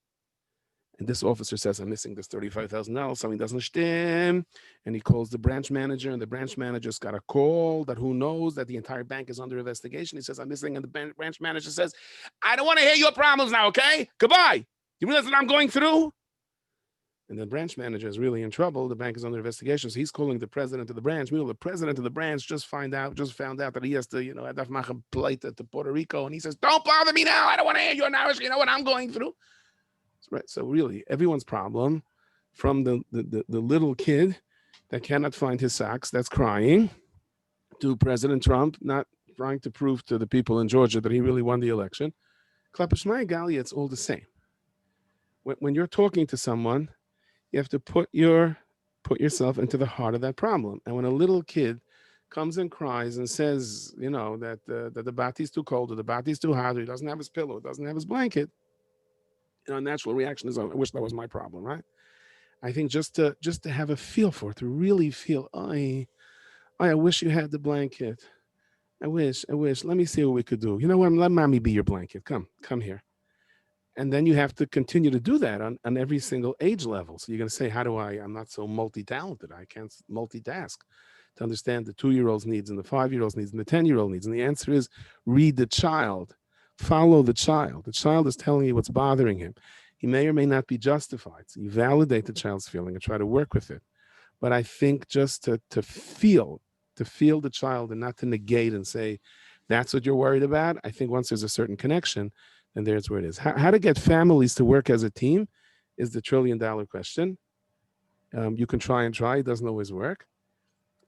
And this officer says, I'm missing this $35,000. Something doesn't stim. And he calls the branch manager, and the branch manager's got a call that who knows that the entire bank is under investigation. He says, I'm missing. And the branch manager says, I don't want to hear your problems now, okay? Goodbye. You realize what I'm going through? And the branch manager is really in trouble. The bank is under investigation. So he's calling the president of the branch. Meanwhile, the president of the branch just found out that he has to, have a plate to Puerto Rico. And he says, don't bother me now. I don't want to hear your narrative. You know what I'm going through. Right. So really, everyone's problem, from the little kid that cannot find his socks, that's crying, to President Trump not trying to prove to the people in Georgia that he really won the election. Klapper Gali, it's all the same. When you're talking to someone, you have to put yourself into the heart of that problem. And when a little kid comes and cries and says, that the bati's too cold or the bati's too hot, or he doesn't have his pillow, doesn't have his blanket, a natural reaction is, I wish that was my problem, right? I think just to have a feel for it, to really feel, I wish you had the blanket. I wish. Let me see what we could do. You know what? Let mommy be your blanket. Come here. And then you have to continue to do that on every single age level. So you're going to say, I'm not so multi-talented. I can't multitask to understand the 2-year-old's needs and the 5-year-old's needs and the 10-year-old needs. And the answer is read the child, follow the child. The child is telling you what's bothering him. He may or may not be justified. So you validate the child's feeling and try to work with it. But I think just to feel the child and not to negate and say, that's what you're worried about. I think once there's a certain connection, and there's where it is. How to get families to work as a team is the $1 trillion question. You can try and try. It doesn't always work.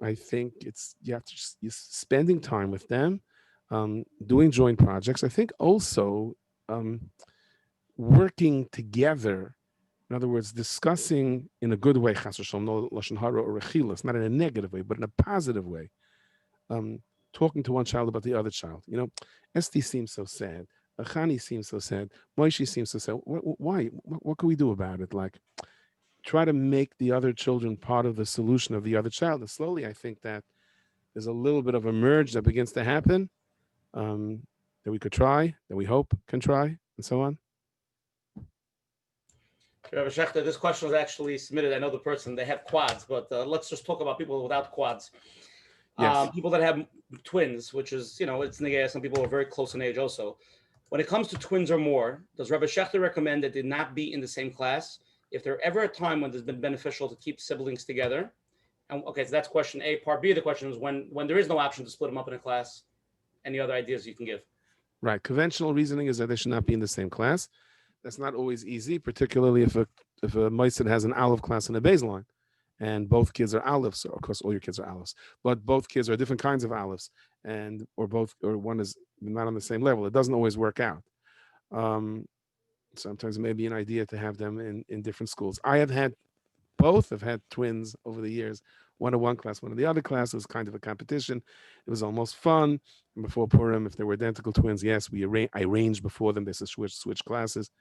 I think you're spending time with them, doing joint projects. I think also working together. In other words, discussing in a good way, chas v'shalom, no lashon hara or rechilas, not in a negative way, but in a positive way. Talking to one child about the other child. You know, Esti seems so sad. Achani seems so sad. Moishi seems so sad. Why? What can we do about it? Like, try to make the other children part of the solution of the other child. And slowly, I think that there's a little bit of a merge that begins to happen, that we could try, that we hope can try, and so on. Rabbi Schachter, this question was actually submitted. I know the person, they have quads, but let's just talk about people without quads. Yes. People that have twins, which is, it's negaya. Some people are very close in age also. When it comes to twins or more, does Rabbi Schachter recommend that they not be in the same class? If there ever a time when it's been beneficial to keep siblings together? And okay, so that's question A. Part B of the question is when there is no option to split them up in a class, any other ideas you can give? Right. Conventional reasoning is that they should not be in the same class. That's not always easy, particularly if a Moisid has an Aleph class and a baseline, and both kids are Alephs. Of course, all your kids are Alephs, but both kids are different kinds of Alephs, or one is not on the same level. It doesn't always work out. Sometimes it may be an idea to have them in different schools. Both have had twins over the years, one in one class, one in the other class. It was kind of a competition. It was almost fun. And before Purim, if they were identical twins, yes, I arranged before them. They said switch classes.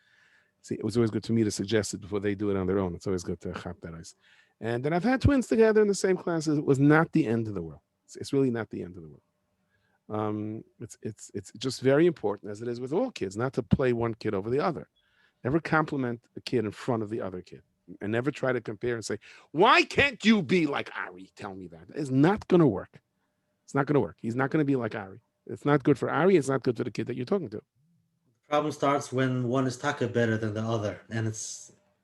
See, it was always good to me to suggest it before they do it on their own. It's always good to chap that ice. And then I've had twins together in the same classes. It was not the end of the world. It's really not the end of the world. It's just very important, as it is with all kids, not to play one kid over the other. Never compliment a kid in front of the other kid. And never try to compare and say, why can't you be like Ari? Tell me that. It's not going to work. It's not going to work. He's not going to be like Ari. It's not good for Ari. It's not good for the kid that you're talking to. The problem starts when one is taka better than the other, and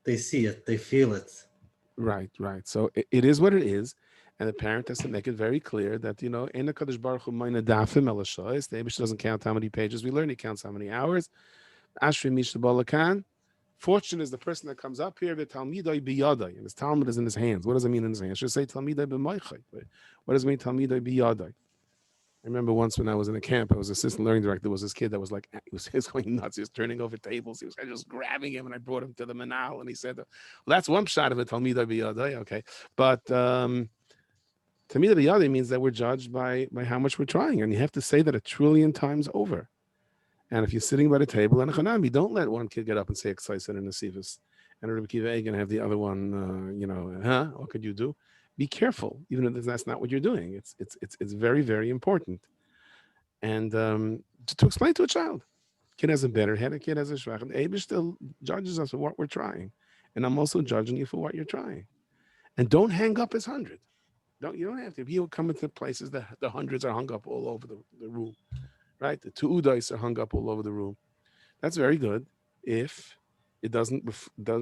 they see it, they feel it. Right. So it is what it is. And the parent has to make it very clear that, the Eibush doesn't count how many pages we learn. He counts how many hours. Ashri Mishna Balakan. Fortunate is the person that comes up here, the Talmidai biyadai, and his Talmud is in his hands. What does it mean in his hands? I should say Talmidai b'maychay. What does it mean Talmidai biyadai? I remember once when I was in a camp, I was assistant learning director. There was this kid that was like, he was going nuts. He was turning over tables. He was just grabbing him, and I brought him to the Menachem, and he said, well, that's one shot of it, Talmidai biyadai, okay. But Talmidai biyadai means that we're judged by how much we're trying, and you have to say that 1 trillion times over. And if you're sitting by the table and a chanami, don't let one kid get up and say excited and nesivus, and a Rabbi Kiva and have the other one, what could you do? Be careful, even if that's not what you're doing. It's very, very important. And to explain to a child, kid has a better head, a kid has a shvach. Eibush still judges us for what we're trying, and I'm also judging you for what you're trying. And don't hang up his 100. You don't have to. He'll come into places that the hundreds are hung up all over the room. Right, the 2 udais are hung up all over the room. That's very good if it doesn't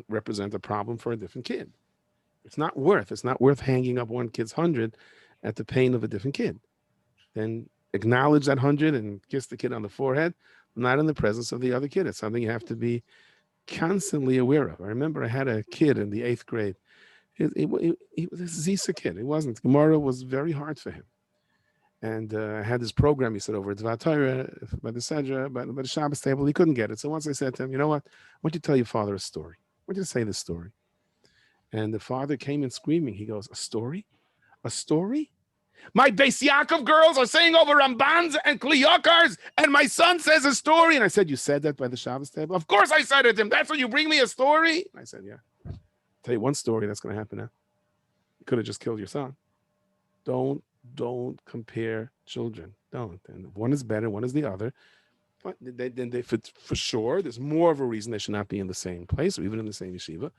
represent a problem for a different kid. It's not worth hanging up one kid's 100 at the pain of a different kid. Then acknowledge that 100 and kiss the kid on the forehead, not in the presence of the other kid. It's something you have to be constantly aware of. I remember I had a kid in the 8th grade. He was a Zisa kid. It wasn't. Gemara was very hard for him. And I had this program, he said, over at Dvar Torah, by the Sedra, by the Shabbos table. He couldn't get it. So once I said to him, you know what? I want you to tell your father a story. I want you to say this story. And the father came in screaming. He goes, a story? A story? My Beis Yaakov girls are saying over Rambans and Kliyakars, and my son says a story. And I said, you said that by the Shabbos table? Of course I said it to him. That's when you bring me a story? And I said, yeah. I'll tell you one story that's going to happen now. You could have just killed your son. Don't compare children. Don't. And one is better, one is the other. But they for sure, there's more of a reason they should not be in the same place or even in the same yeshiva.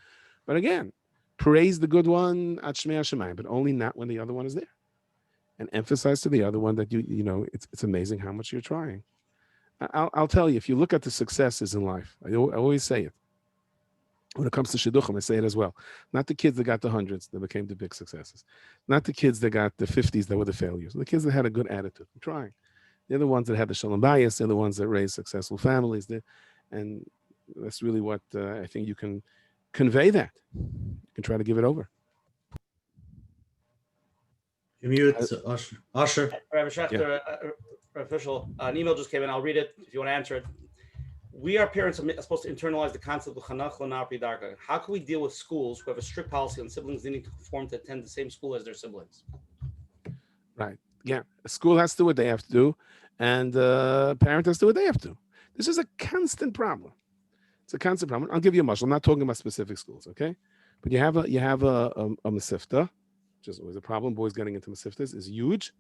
But again, praise the good one, at Shmei Hashemayim, but only not when the other one is there. And emphasize to the other one that it's amazing how much you're trying. I'll tell you, if you look at the successes in life, I always say it. When it comes to shidduchim, I say it as well. Not the kids that got the 100s that became the big successes. Not the kids that got the 50s that were the failures. The kids that had a good attitude. I'm trying. They're the ones that had the shalom bayis. They're the ones that raised successful families. And that's really what I think you can convey that. You can try to give it over. You mute, Usher. Rabbi Schachter, Rabbi Fischel, an email just came in. I'll read it if you want to answer it. we are parents are supposed to internalize the concept of Chinuch l'nar pidarka. How can we deal with schools who have a strict policy on siblings needing to conform to attend the same school as their siblings? Right. Yeah. A school has to do what they have to do, and parent has to do what they have to. This is a constant problem. It's a constant problem. I'll give you a mushroom. I'm not talking about specific schools, okay? But you have a Masifta, which is always a problem. Boys getting into Masiftas is huge.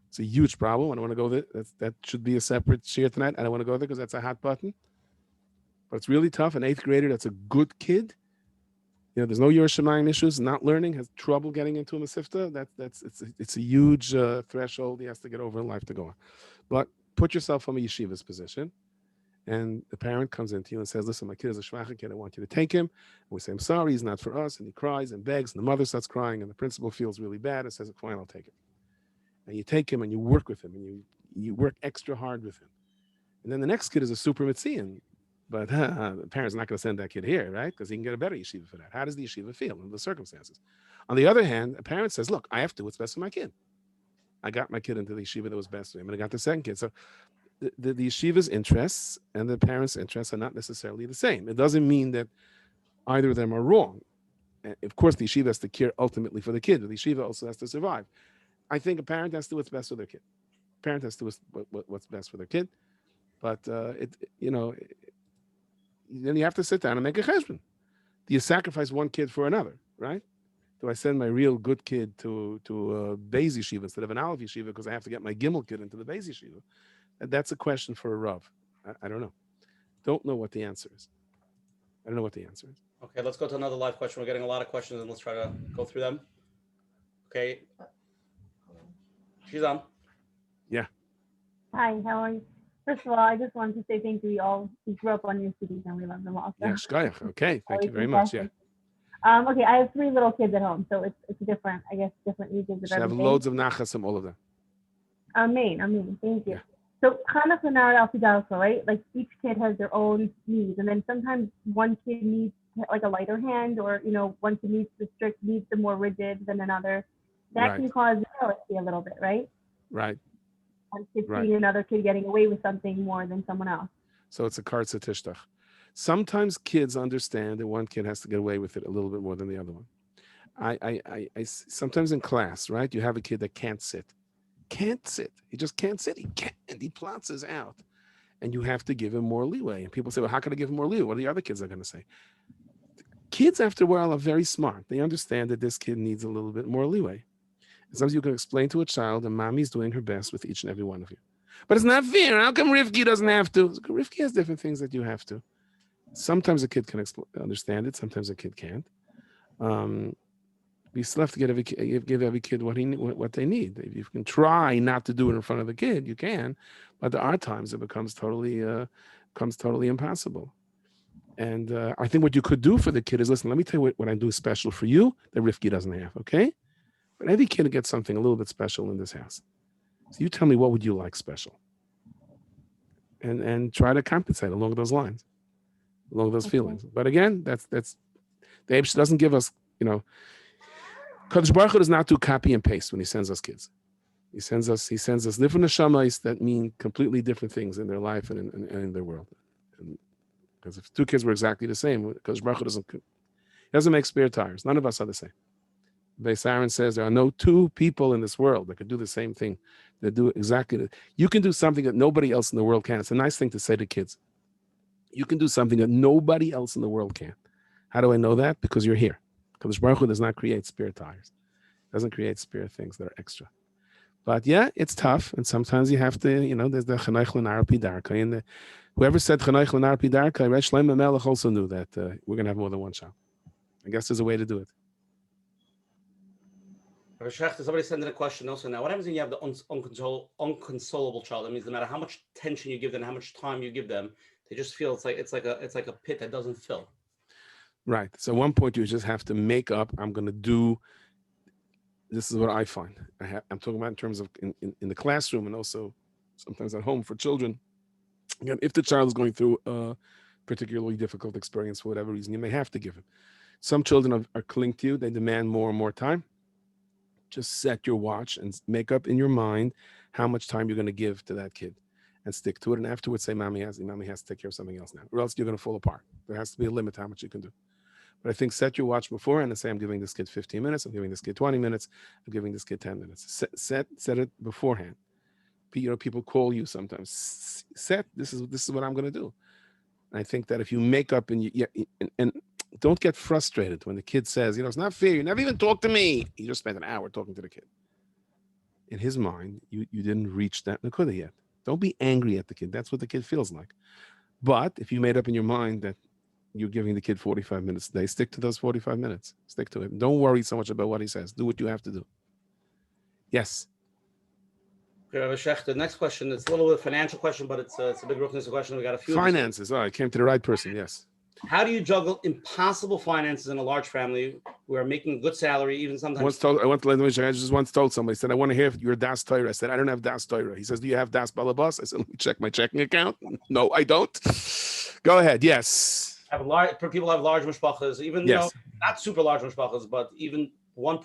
It's a huge problem. I don't want to go there. That should be a separate share tonight. I don't want to go there because that's a hot button. But it's really tough. An 8th grader that's a good kid, there's no Yerushalayim issues, not learning, has trouble getting into a Masifta. It's a huge threshold he has to get over in life to go on. But put yourself from a yeshiva's position, and the parent comes into you and says, listen, my kid is a shvacha kid, I want you to take him. And we say, I'm sorry, he's not for us. And he cries and begs, and the mother starts crying, and the principal feels really bad and says, fine, I'll take him. And you take him and you work with him, and you work extra hard with him. And then the next kid is a super mitzian, but the parent's not going to send that kid here, right? Because he can get a better yeshiva for that. How does the yeshiva feel in the circumstances? On the other hand, a parent says, look, I have to do what's best for my kid. I got my kid into the yeshiva that was best for him, and I got the second kid. So the yeshiva's interests and the parents' interests are not necessarily the same. It doesn't mean that either of them are wrong. And of course, the yeshiva has to care ultimately for the kid, but the yeshiva also has to survive. I think a parent has to do what's best for their kid. Parent has to do what's best for their kid. But, then you have to sit down and make a cheshbon. Do you sacrifice one kid for another, right? Do I send my real good kid to a Beis Yeshiva instead of an Aleph Yeshiva because I have to get my Gimel kid into the Beis Yeshiva? That's a question for a Rav. I don't know. Don't know what the answer is. I don't know what the answer is. Okay, let's go to another live question. We're getting a lot of questions, and let's try to go through them. Okay. She's on. Yeah. Hi, how are you? First of all, I just wanted to say thank you. We grew up on your CDs and we love them also. Yeah, shkayach. Okay, thank you very much. Yeah. Okay, I have 3 little kids at home, so it's different, I guess, different ages of You have everything. loads of nachasim, all of them. Amen. Thank you. Yeah. So Chinuch l'nar al pidalka, right? Like each kid has their own needs, and then sometimes one kid needs like a lighter hand, or one kid needs the strict, needs the more rigid than another. That Right. can cause jealousy a little bit, right? Right. One kid Right. seeing another kid getting away with something more than someone else. So it's a kartza tishtach. Sometimes kids understand that one kid has to get away with it a little bit more than the other one. I sometimes in class, right? You have a kid that can't sit. He just can't sit. He can't. He plots out. And you have to give him more leeway. And people say, well, how can I give him more leeway? What are the other kids are going to say? Kids, after a while, are very smart. They understand that this kid needs a little bit more leeway. And sometimes you can explain to a child that mommy's doing her best with each and every one of you. But it's not fair. How come Rivki doesn't have to? Rivki has different things that you have to. Sometimes a kid can understand it. Sometimes a kid can't. We still have to give every kid what they need. If you can try not to do it in front of the kid, you can. But there are times it becomes totally impossible. And I think what you could do for the kid is, listen, let me tell you what I do special for you that Rivki doesn't have, okay? But every kid gets something a little bit special in this house. So you tell me, what would you like special? And try to compensate along those lines, along those feelings. But again, that's the Eibush doesn't give us, Kadosh Baruch Hu does not do copy and paste when he sends us kids. He sends us different neshamas that mean completely different things in their life and in their world. Because if 2 kids were exactly the same, Kadosh Baruch Hu doesn't make spare tires. None of us are the same. Beis Aaron says there are no 2 people in this world that could do the same thing. That do exactly. You can do something that nobody else in the world can. It's a nice thing to say to kids. You can do something that nobody else in the world can. How do I know that? Because you're here. Because Baruch Hu does not create spare tires. Doesn't create spare things that are extra. But yeah, it's tough. And sometimes you have to, there's the Chinuch l'nar pidarka. And whoever said Chinuch l'nar pidarka, Resh Shlomo Melech also knew that we're going to have more than one child. I guess there's a way to do it. Rabbi Schachter, somebody sent in a question also now. What happens when you have the unconsolable child? That means no matter how much tension you give them, how much time you give them, they just feel it's like a pit that doesn't fill. Right. So at one point you just have to make up. I'm going to do. This is what I find. I'm talking about in terms of in the classroom and also sometimes at home for children. Again, if the child is going through a particularly difficult experience for whatever reason, you may have to give it. Some children are cling to you. They demand more and more time. Just set your watch and make up in your mind how much time you're going to give to that kid. and stick to it. And afterwards say, mommy has to take care of something else now, or else you're going to fall apart. There has to be a limit to how much you can do. But I think set your watch beforehand and say, I'm giving this kid 15 minutes. I'm giving this kid 20 minutes. I'm giving this kid 10 minutes. Set it beforehand. People call you sometimes. This is what I'm going to do. And I think that if you make up and don't get frustrated when the kid says, it's not fair. You never even talked to me. You just spent an hour talking to the kid. In his mind, you didn't reach that nakuda yet. Don't be angry at the kid. That's what the kid feels like. But if you made up in your mind that you're giving the kid 45 minutes a day, stick to those 45 minutes. Stick to it. Don't worry so much about what he says. Do what you have to do. Yes. Rabbi Schachter, the next question, it's a little bit financial question, but it's a big ruchnis question. We got a few. Finances. Oh, I came to the right person. Yes. How do you juggle impossible finances in a large family who are making a good salary, even sometimes? I just once told somebody, said, I want to hear your Das Torah. I said, I don't have Das Torah. He says, do you have Das Balabas? I said, let me check my checking account. No, I don't. Go ahead. Yes. People have large mishpachas, even yes. Not super large mishpachas, but even one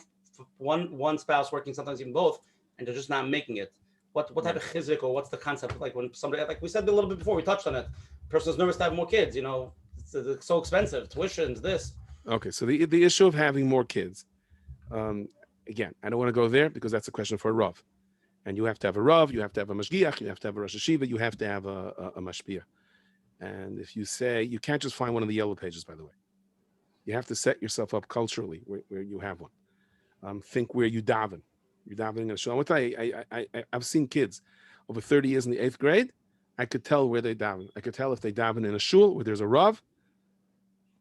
spouse working, sometimes even both, and they're just not making it. What type of chizik, or what's the concept? Like when somebody, like we said a little bit before, we touched on it. The person is nervous to have more kids. It's so expensive, tuitions, this. Okay, so the issue of having more kids, again, I don't want to go there because that's a question for a Rav. And you have to have a Rav, you have to have a Mashgiach, you have to have a Rosh Yeshiva, you have to have a Mashpia. And if you say, you can't just find one of the yellow pages, by the way. You have to set yourself up culturally where you have one. Think where you daven. You're davening in a shul. I've seen kids over 30 years in the 8th grade. I could tell where they daven. I could tell if they daven in a shul where there's a Rav,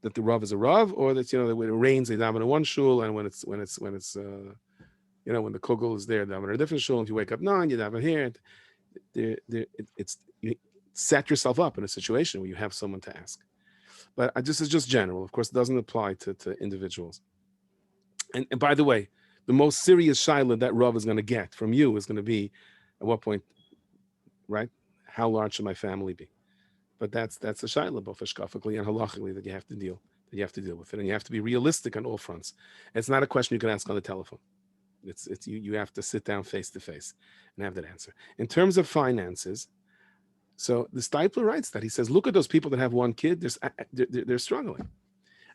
that the Rav is a Rav, or that when it rains they daven in one shul, and when the kugel is there, daven in a different shul. If you wake up 9, you daven here. You set yourself up in a situation where you have someone to ask. But this is just general. Of course, it doesn't apply to individuals. And by the way, the most serious shaila that Rav is going to get from you is going to be, at what point, right? How large should my family be? But that's a shaila, both hashkafically and halachically, that you have to deal with it, and you have to be realistic on all fronts. It's not a question you can ask on the telephone. It's you have to sit down face to face and have that answer. In terms of finances, so the Stipler writes that, he says, look at those people that have one kid. They're struggling.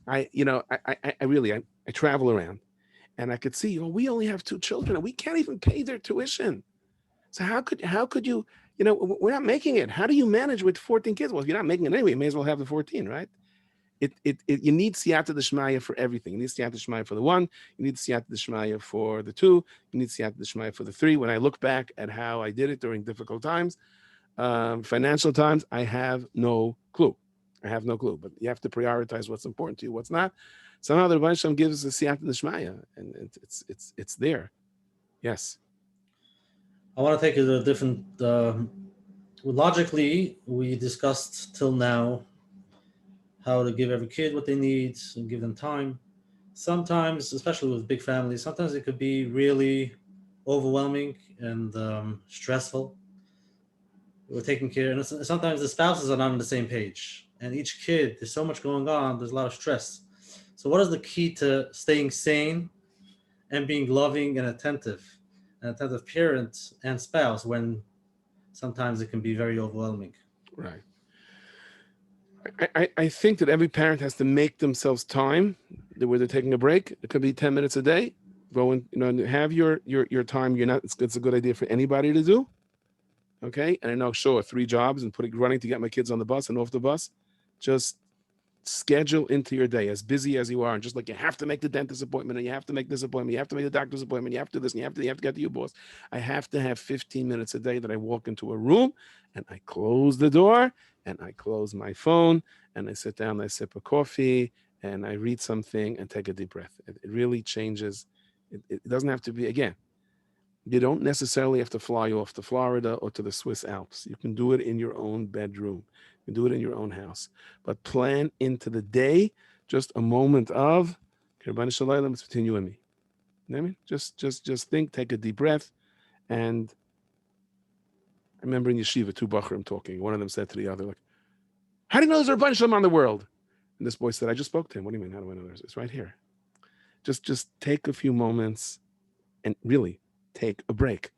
I travel around, and I could see, we only have 2 children, and we can't even pay their tuition. So how could you? We're not making it. How do you manage with 14 kids? Well, if you're not making it anyway, you may as well have the 14, right? You need siyata d'shmaya for everything. You need siyata d'shmaya for the 1. You need siyata d'shmaya for the 2. You need siyata d'shmaya for the 3. When I look back at how I did it during difficult times, financial times, I have no clue. But you have to prioritize what's important to you, what's not. Somehow the Rebbe Shem gives a siyata d'shmaya, and it's there. Yes. I want to take it a different. Logically, we discussed till now how to give every kid what they need and give them time. Sometimes, especially with big families, sometimes it could be really overwhelming and stressful. We're taking care, and sometimes the spouses are not on the same page. And each kid, there's so much going on, there's a lot of stress. So what is the key to staying sane and being loving and attentive parent and spouse when sometimes it can be very overwhelming? Right. I think that every parent has to make themselves time where they're taking a break. It could be 10 minutes a day. Go and have your time. It's a good idea for anybody to do. Okay. And I know, sure, 3 jobs and running to get my kids on the bus and off the bus. Just schedule into your day, as busy as you are, and just like you have to make the dentist appointment, and you have to make this appointment, you have to make the doctor's appointment, you have to do this, and you have to get to your boss. I have to have 15 minutes a day that I walk into a room and I close the door and I close my phone and I sit down, I sip a coffee and I read something and take a deep breath. It really changes. It doesn't have to be, again, you don't necessarily have to fly off to Florida or to the Swiss Alps. You can do it in your own bedroom. You can do it in your own house. But plan into the day just a moment of, it's between you and me. You know what I mean? Just think, take a deep breath. And I remember in Yeshiva, 2 Bachrim talking. One of them said to the other, like, how do you know there's a bunch of them on the world? And this boy said, I just spoke to him. What do you mean? How do I know there's? It's right here. Just take a few moments and really take a break.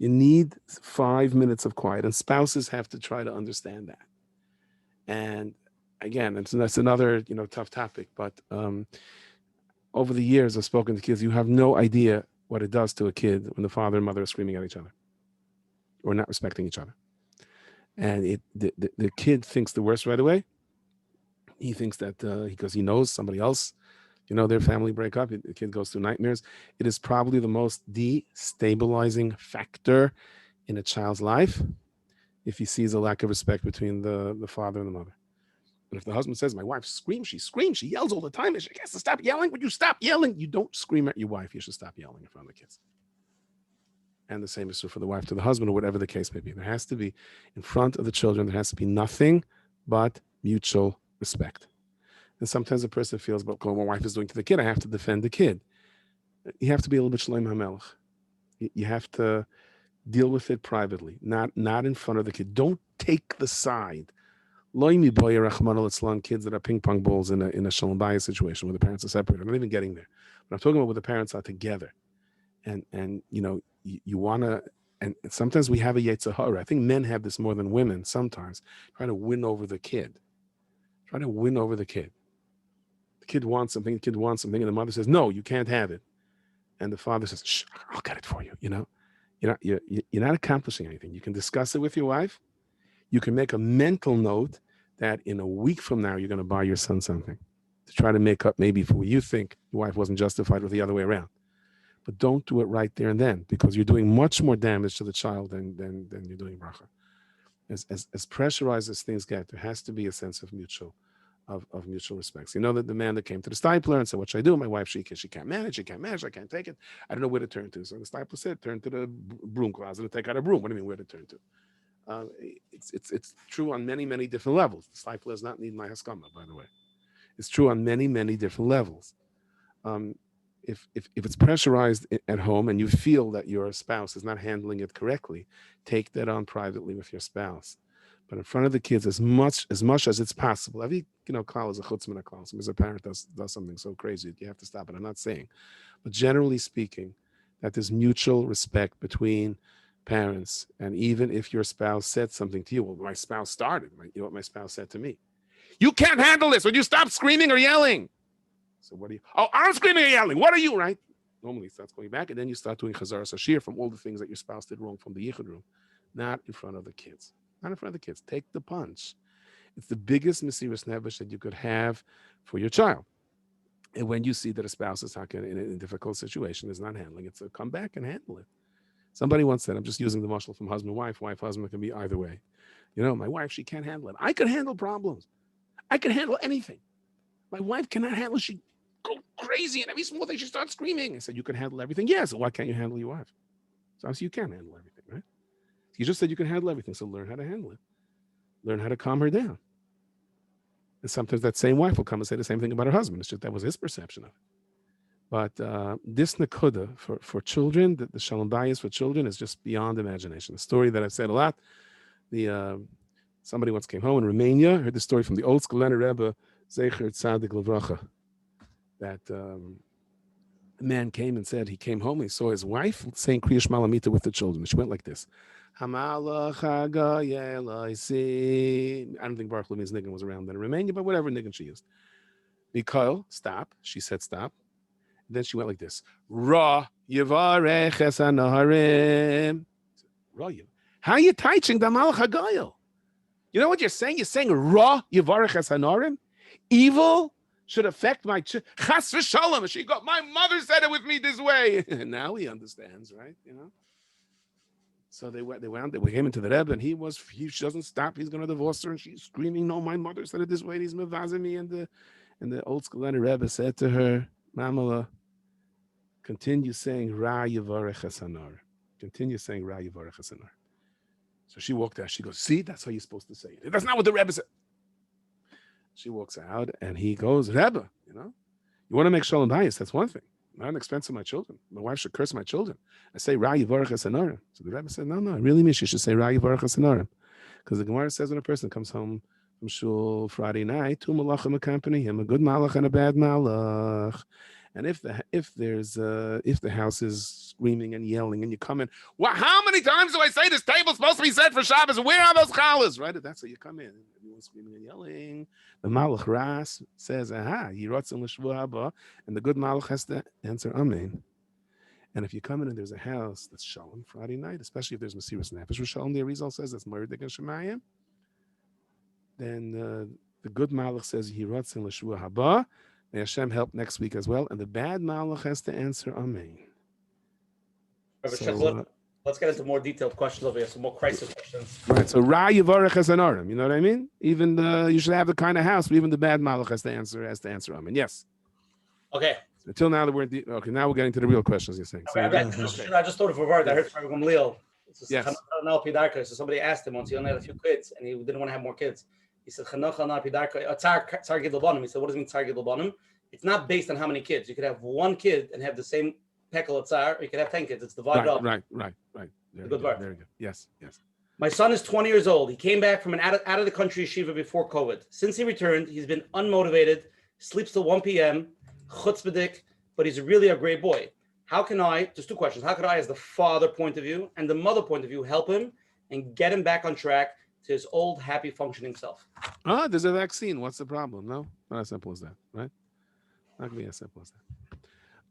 You need 5 minutes of quiet, and spouses have to try to understand that. And again, that's another tough topic. But over the years, I've spoken to kids. You have no idea what it does to a kid when the father and mother are screaming at each other or not respecting each other. And the kid thinks the worst right away. He thinks that because he knows somebody else, their family break up, the kid goes through nightmares. It is probably the most destabilizing factor in a child's life if he sees a lack of respect between the father and the mother. But if the husband says, my wife screams, she yells all the time, and she has to stop yelling. Would you stop yelling? You don't scream at your wife. You should stop yelling in front of the kids. And the same is true for the wife to the husband, or whatever the case may be. There has to be, in front of the children, there has to be nothing but mutual respect. And sometimes a person feels, but what my wife is doing to the kid, I have to defend the kid. You have to be a little bit Shloim HaMelech. You have to deal with it privately, not in front of the kid. Don't take the side. Kids that are ping pong balls in a Shalom Bayis situation where the parents are separated. I'm not even getting there. But I'm talking about where the parents are together. And you want to, and sometimes we have a Yetzer Hara. I think men have this more than women sometimes. Try to win over the kid. The kid wants something, and the mother says, no, you can't have it. And the father says, shh, I'll get it for you. You're not accomplishing anything. You can discuss it with your wife. You can make a mental note that in a week from now, you're going to buy your son something to try to make up maybe for what you think your wife wasn't justified with the other way around. But don't do it right there and then, because you're doing much more damage to the child than you're doing bracha. As pressurized as things get, there has to be a sense of mutual respect. So that the man that came to the stipler and said, what should I do? My wife, she can't manage, I can't take it. I don't know where to turn to. So the stipler said, turn to the broom closet and take out a broom. What do you mean where to turn to? It's true on many, many different levels. The stipler does not need my haskama, by the way. It's true on many, many different levels. If it's pressurized at home and you feel that your spouse is not handling it correctly, take that on privately with your spouse. But in front of the kids, as much as it's possible. Every klal is a chutzman a klal. As a parent does something so crazy, you have to stop it. I'm not saying, but generally speaking, that there's mutual respect between parents. And even if your spouse said something to you, well, my spouse started. What my spouse said to me, you can't handle this. Would you stop screaming or yelling? So what are you? Oh, I'm screaming or yelling. What are you? Right? Normally it starts going back, and then you start doing chazar sashir from all the things that your spouse did wrong from the yichud room, not in front of the kids. Not in front of the kids. Take the punch. It's the biggest mesiras nefesh that you could have for your child. And when you see that a spouse is in a difficult situation, is not handling it, so come back and handle it. Somebody once said, I'm just using the mashal from husband, wife, husband, it can be either way. My wife, she can't handle it. I could handle problems. I can handle anything. My wife cannot handle it. She go crazy, and every small thing she starts screaming. I said, you can handle everything. Yeah, so why can't you handle your wife? So obviously you can handle everything, right? You just said you can handle everything, so learn how to handle it. Learn how to calm her down. And sometimes that same wife will come and say the same thing about her husband. It's just that was his perception of it. But this nakuda for children, the shalom bayis for children is just beyond imagination. The story that I've said a lot, somebody once came home in Romania, heard the story from the old school Rebbe, Zecher Tzadik Levracha, that a man came and said he came home and he saw his wife saying Kriya Shema Lamita with the children. She went like this. I don't think Baruch Levine's niggin was around then in Romania, but whatever niggin she used. Mikhail, stop. She said stop. And then she went like this. Ra Yivarech Es HaNaharim. How are you teaching the Malach HaGoyel? You know what you're saying? You're saying Ra Yivarech Es HaNaharim? Evil should affect my Chas v'shalom. She got, my mother said it with me this way. And now he understands, right? So they came into the Rebbe, and he doesn't stop. He's going to divorce her, and she's screaming, "No, my mother said it this way. And he's mevazing me." And the old school Rebbe said to her, "Mamala, continue saying Ra Yivarech Es HaNaharim. Continue saying Ra Yivarech Es HaNaharim." So she walked out. She goes, "See, that's how you're supposed to say it. That's not what the Rebbe said." She walks out, and he goes, "Rebbe, you want to make shalom bayis? That's one thing. Not an expense of my children. My wife should curse my children. I say Ra Yivarech Es HaNaharim." So the Rebbe said, "No, I really mean she should say Ra Yivarech Es HaNaharim, because the Gemara says when a person comes home from shul Friday night, two malachim accompany him, a good malach and a bad malach, And if the house is screaming and yelling, and you come in, well, how many times do I say this table's supposed to be set for Shabbos? Where are those challahs? Right? That's how you come in. Everyone's screaming and yelling. The Malach Ras says, "Aha, Yiratzim l'shvua haba," and the good Malach has to answer Amen. And if you come in and there's a house that's Shalom Friday night, especially if there's Mesiras Nefesh for Shalom, the Arizal says that's Mordek and Shemayim, then the good Malach says, Yiratzim l'shvua haba. May Hashem help next week as well. And the bad Malach has to answer Amen. So, let's get into more detailed questions over here, some more crisis questions. Right. So Ra Yivarech has an Arim. You know what I mean? Even you should have the kind of house, but even the bad Malach has to answer Amen. Yes. Okay. Until now that okay, now we're getting to the real questions you're saying. Okay, I just thought of a word. I heard from Gamliel. Yes. So somebody asked him once, he only had a few kids and he didn't want to have more kids. He said, he said, what does it mean, Tzar Gidl Banim? It's not based on how many kids. You could have one kid and have the same pekel of Tzar, or you could have 10 kids. It's divided up. Right. Very good word. Very good. Yes. My son is 20 years old. He came back from an out of the country yeshiva before COVID. Since he returned, he's been unmotivated, sleeps till 1 p.m., chutzpahdik, but he's really a great boy. How can I, just two questions, how could I, as the father point of view and the mother point of view, help him and get him back on track to his old, happy, functioning self? There's a vaccine. What's the problem? No, not as simple as that, right? Not going to be as simple as that.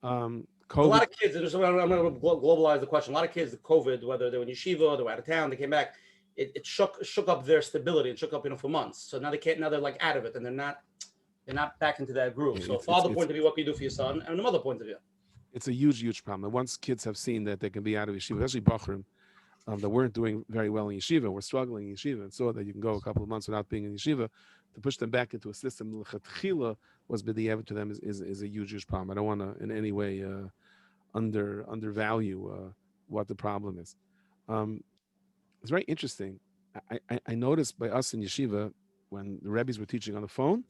COVID. A lot of kids, I'm going to globalize the question. A lot of kids, the COVID, whether they were in yeshiva, they were out of town, they came back, it shook up their stability. It shook up, for months. So now they're like out of it, and they're not back into that groove. So father point of view, what can you do for your son? And the mother point of view. It's a huge problem. And once kids have seen that they can be out of yeshiva, especially Bachrim, that weren't doing very well in yeshiva, we're struggling in yeshiva, and saw that you can go a couple of months without being in yeshiva, to push them back into a system, l'chatchila was b'diavad to them is a huge problem. I don't want to in any way undervalue what the problem is. It's very interesting. I noticed by us in yeshiva, when the rabbis were teaching on the phone,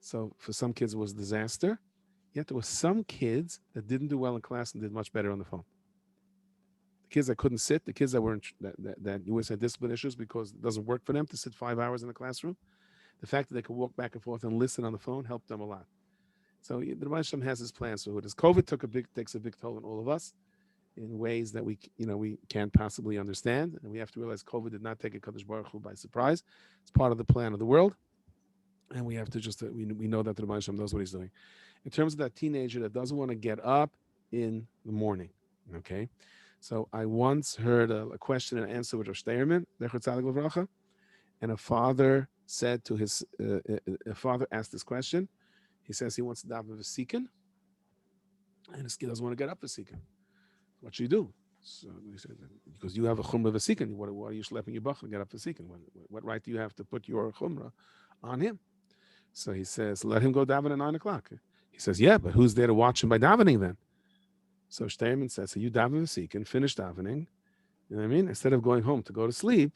so for some kids it was a disaster, yet there were some kids that didn't do well in class and did much better on the phone. The kids that couldn't sit, the kids that weren't that you always had discipline issues because it doesn't work for them to sit 5 hours in the classroom, the fact that they could walk back and forth and listen on the phone helped them a lot. So the Rabbi Shem has his plans for this. COVID takes a big toll on all of us in ways that we can't possibly understand, and we have to realize COVID did not take a Kadosh Baruch Hu by surprise. It's part of the plan of the world, and we have to just we know that the Rabbi Shem knows what he's doing. In terms of that teenager that doesn't want to get up in the morning, okay. So I once heard a question and answer with Rosh Steirman, and a father said to his a father asked this question. He says he wants to daven with a Sikin, and his kid doesn't want to get up for Sikin. What should you do? So he said, because you have a chumrah of a Sikin, why are you schlepping your bach and get up for Sikin? What right do you have to put your chumrah on him? So he says, let him go daven at 9 o'clock. He says, yeah, but who's there to watch him by davening then? So Steirman says, so you daven with Sikin, finish davening, you know what I mean? Instead of going home to go to sleep,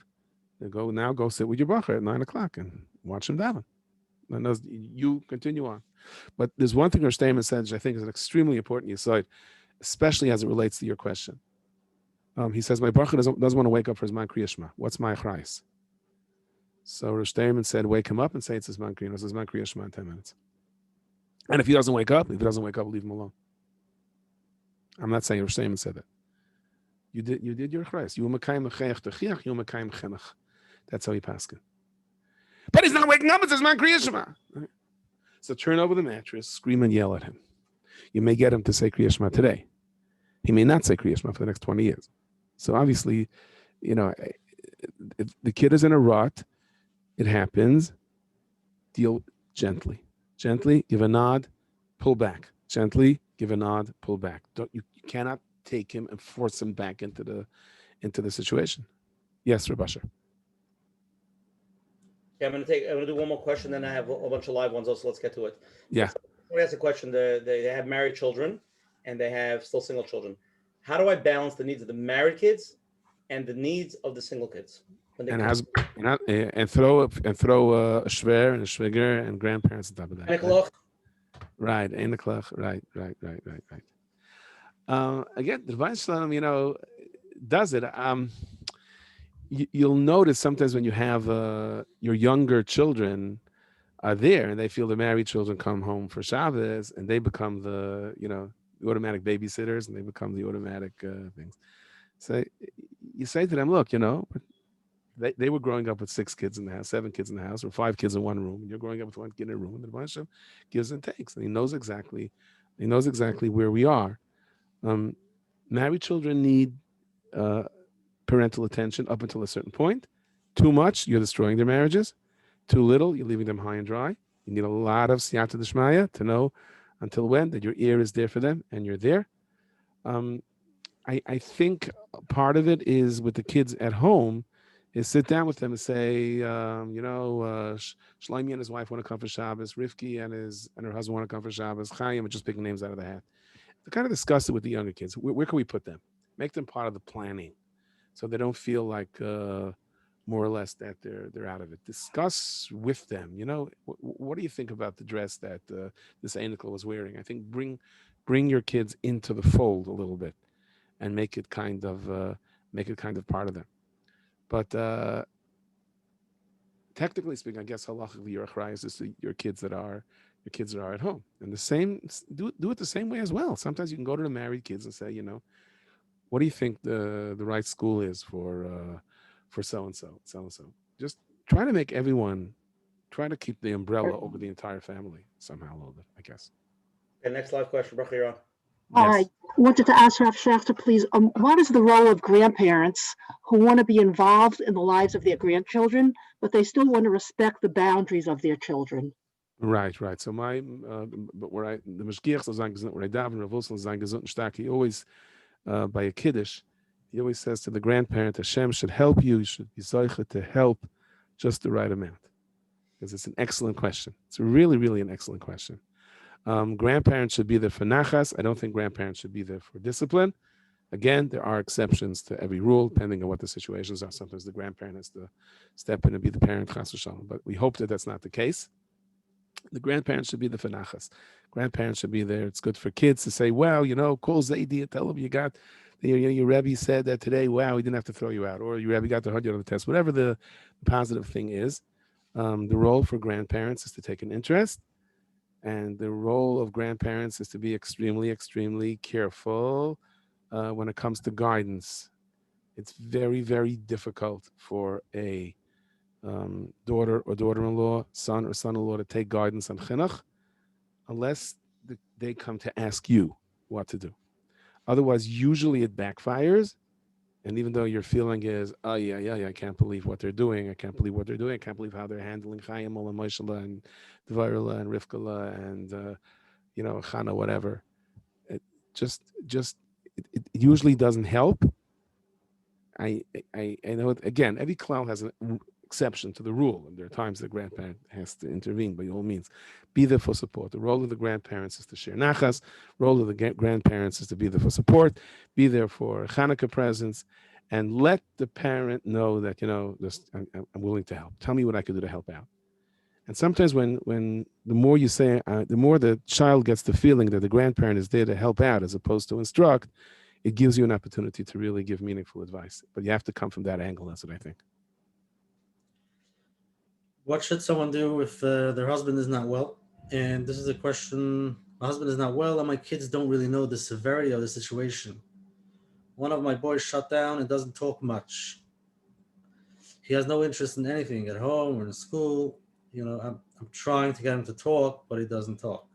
go sit with your bacher at 9 o'clock and watch him daven. And you continue on. But there's one thing Rosh Steirman said, which I think is an extremely important yesod, especially as it relates to your question. He says, my bacher doesn't want to wake up for his man Kriya Shema. What's my achrayus? So Rosh Steirman said, wake him up and say it's his man Kriya. It's his man Kriya Shema in 10 minutes. And if he doesn't wake up, leave him alone. I'm not saying Rosh Steirman said that. You did your achrayus. You mekayim l'chayach t'chiach, you mekayim chinuch. That's how he passed it. But he's not waking up. It says man Kriya Shema. Right? So turn over the mattress, scream and yell at him. You may get him to say Kriya Shema today. He may not say Kriya Shema for the next 20 years. So obviously, if the kid is in a rut, it happens. Deal gently. Gently, give a nod, pull back. Gently, give a nod, pull back. You cannot take him and force him back into the situation. Yes, Rabasher. Okay, I'm going to do one more question, then I have a bunch of live ones also. Let's get to it. Yeah. Somebody asked a question. They have married children and they have still single children. How do I balance the needs of the married kids and the needs of the single kids? And throw a shver and a shviger and grandparents on top of that. Right, in the clock. Right. Again, the Rabbi Shalom, does it. You'll notice sometimes when you have your younger children, are there, and they feel the married children come home for Shabbos, and they become the automatic babysitters, and they become the automatic things. So you say to them, look, they were growing up with 6 kids in the house, 7 kids in the house, or 5 kids in one room, and you're growing up with 1 kid in a room, and the Menachem gives and takes, and he knows exactly where we are. Married children need parental attention up until a certain point. Too much, you're destroying their marriages. Too little, you're leaving them high and dry. You need a lot of siyata d'shmaya to know until when that your ear is there for them and you're there. I think part of it is with the kids at home is sit down with them and say, Shlomi and his wife want to come for Shabbos, Rivki and her husband want to come for Shabbos, Chaim, just picking names out of the hat. To kind of discuss it with the younger kids. Where can we put them? Make them part of the planning so they don't feel like more or less that they're out of it. Discuss with them, what do you think about the dress that this Anikel was wearing? I think bring your kids into the fold a little bit and make it kind of part of them. But technically speaking, I guess halachically your achrayus is your kids that are at home. And the same, do it the same way as well. Sometimes you can go to the married kids and say, what do you think the right school is for so and so. Just try to make everyone try to keep the umbrella over the entire family somehow a little bit, I guess. Okay, next live question, Baruch Yirah. I wanted to ask Rav Schachter, please, what is the role of grandparents who want to be involved in the lives of their grandchildren, but they still want to respect the boundaries of their children? Right. So but where the Mashgiach soll sein gesund, where I daven, Rav Wilson soll sein gesund and stark, he always, by a Kiddush, he always says to the grandparent, Hashem should help you, should be zoichet to help just the right amount. Because it's an excellent question. It's really, really an excellent question. Grandparents should be there for nachas. I don't think grandparents should be there for discipline. Again, there are exceptions to every rule, depending on what the situations are. Sometimes the grandparent has to step in and be the parent, chas v'shalom. But we hope that that's not the case. The grandparents should be there for nachas. Grandparents should be there. It's good for kids to say, well, call Zaidi and tell them you got, your Rebbe said that today, wow, he didn't have to throw you out. Or your Rebbe got the 100 on the test. Whatever the positive thing is, the role for grandparents is to take an interest. And the role of grandparents is to be extremely, extremely careful when it comes to guidance. It's very, very difficult for a daughter or daughter-in-law, son or son-in-law to take guidance on chinuch unless they come to ask you what to do. Otherwise, usually it backfires. And even though your feeling is, oh, yeah, I can't believe what they're doing. I can't believe how they're handling Chaim and Moshe and Dvarla and Rivkala and, Chana, whatever. It usually doesn't help. I know, again, every klal has an exception to the rule, and there are times the grandparent has to intervene. By all means, be there for support. The role of the grandparents is to share nachas. Role of the grandparents is to be there for support. Be there for Hanukkah presents, and let the parent know that I'm willing to help. Tell me what I can do to help out. And sometimes when the more you say, the more the child gets the feeling that the grandparent is there to help out as opposed to instruct, it gives you an opportunity to really give meaningful advice. But you have to come from that angle. That's what I think. What should someone do if their husband is not well? And this is a question, my husband is not well and my kids don't really know the severity of the situation. One of my boys shut down and doesn't talk much. He has no interest in anything at home or in school. I'm trying to get him to talk, but he doesn't talk.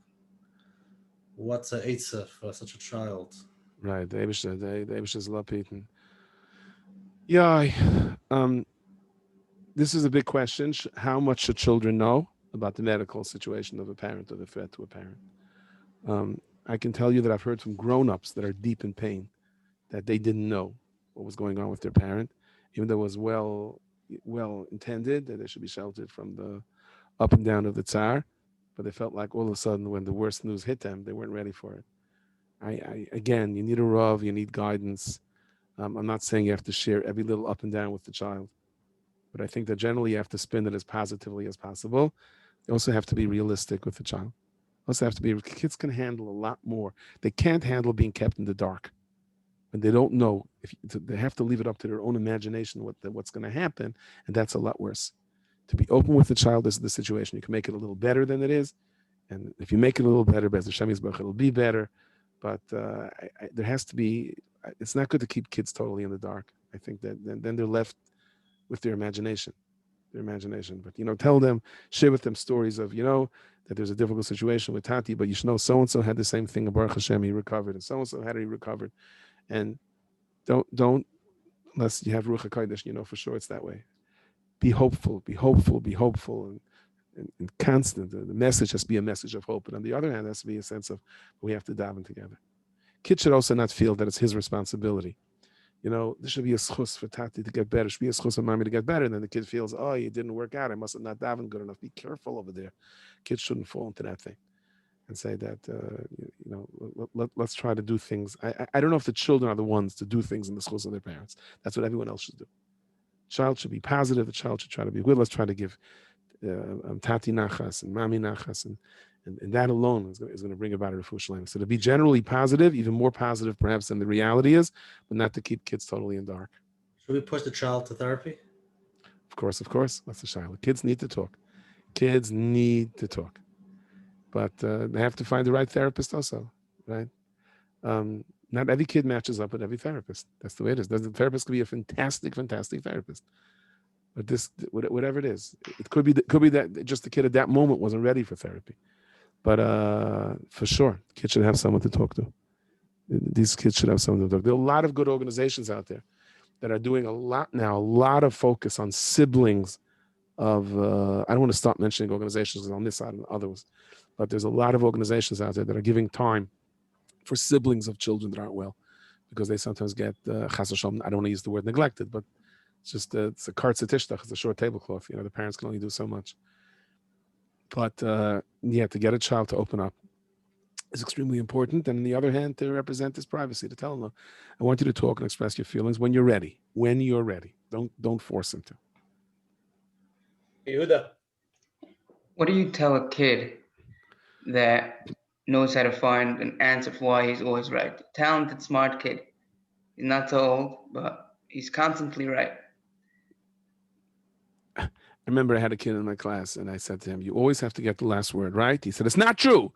What's a eitzah for such a child? Right, the Eibush is lapiten. Yeah, this is a big question. How much should children know about the medical situation of a parent or the threat to a parent? I can tell you that I've heard from grown-ups that are deep in pain that they didn't know what was going on with their parent, even though it was well intended that they should be sheltered from the up and down of the tsar, but they felt like all of a sudden when the worst news hit them, they weren't ready for it. Again, you need a rav, you need guidance. I'm not saying you have to share every little up and down with the child, but I think that generally you have to spin it as positively as possible. You also have to be realistic with the child. Kids can handle a lot more. They can't handle being kept in the dark. When they don't know, they have to leave it up to their own imagination what's going to happen, and that's a lot worse. to be open with the child. This is the situation. You can make it a little better than it is. And if you make it a little better, Bez Hashem Yisbarach, it'll be better. But there has to be, it's not good to keep kids totally in the dark. I think that then they're left with their imagination. But, tell them, share with them stories of, that there's a difficult situation with Tati, but you should know so-and-so had the same thing. Baruch Hashem, he recovered. And so-and-so had it, he recovered. And don't, unless you have Ruach HaKodesh, for sure it's that way. Be hopeful, and constant. The message has to be a message of hope. And on the other hand, there has to be a sense of we have to daven together. Kids should also not feel that it's his responsibility. There should be a schus for Tati to get better. There should be a schus for mommy to get better. And then the kid feels, oh, it didn't work out. I must have not davened good enough. Be careful over there. Kids shouldn't fall into that thing and say that, let's try to do things. I don't know if the children are the ones to do things in the schus of their parents. That's what everyone else should do. Child should be positive. The child should try to be good. Let's try to give Tati nachas and Mami nachas, and that alone is going to bring about a refuah shalem. So to be generally positive, even more positive perhaps than the reality is, but not to keep kids totally in dark. Should we push the child to therapy? Of course. That's the child. Kids need to talk. But they have to find the right therapist also, right? Not every kid matches up with every therapist. That's the way it is. The therapist could be a fantastic therapist. But this, whatever it is, it could be that just the kid at that moment wasn't ready for therapy. But for sure, kids should have someone to talk to. These kids should have someone to talk to. There are a lot of good organizations out there that are doing a lot of focus on siblings of, I don't want to stop mentioning organizations because I'll miss out on others, but there's a lot of organizations out there that are giving time for siblings of children that aren't well, because they sometimes get, chas v'shalom, I don't want to use the word neglected, but it's just, it's a kartza tishtach, it's a short tablecloth. The parents can only do so much. But to get a child to open up is extremely important. And on the other hand, to represent his privacy, to tell him, I want you to talk and express your feelings when you're ready. Don't force him to. Yehuda. What do you tell a kid that knows how to find an answer for why he's always right? Talented, smart kid. He's not so old, but he's constantly right. I remember I had a kid in my class and I said to him, you always have to get the last word right. He said, it's not true.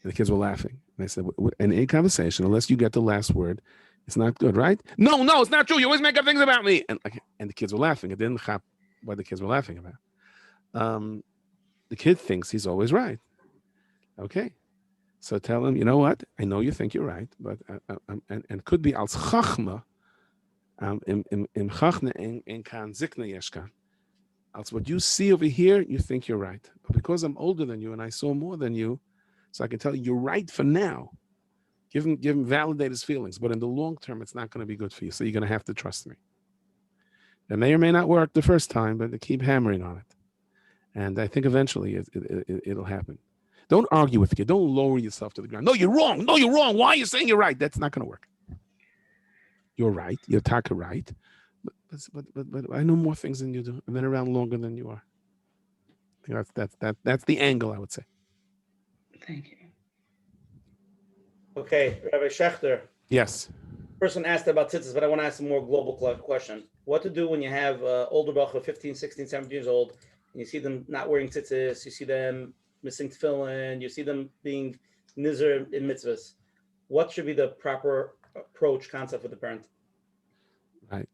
And the kids were laughing. And I said, in any conversation, unless you get the last word, it's not good, right? No, it's not true. You always make up things about me. And the kids were laughing. It didn't chap what the kids were laughing about. The kid thinks he's always right. Okay. So tell him, you know what? I know you think you're right, but and could be als chachma, im chachna in kan zikna yeshkan. Als what you see over here, you think you're right. But because I'm older than you and I saw more than you, so I can tell you you're right for now. Give him validate his feelings, but in the long term, it's not going to be good for you. So you're going to have to trust me. It may or may not work the first time, but keep hammering on it. And I think eventually it'll happen. Don't argue with the kid. Don't lower yourself to the ground. No, you're wrong. Why are you saying you're right? That's not going to work. You're right. You're taka right. But I know more things than you do. I've been around longer than you are. I think that's the angle, I would say. Thank you. Okay, Rabbi Schachter. Yes. Person asked about tzitzis, but I want to ask a more global question. What to do when you have older bacha, 15, 16, 17 years old, and you see them not wearing tzitzis, you see them missing tefillin, you see them being nizer in mitzvahs. What should be the proper approach concept for the parent? Right.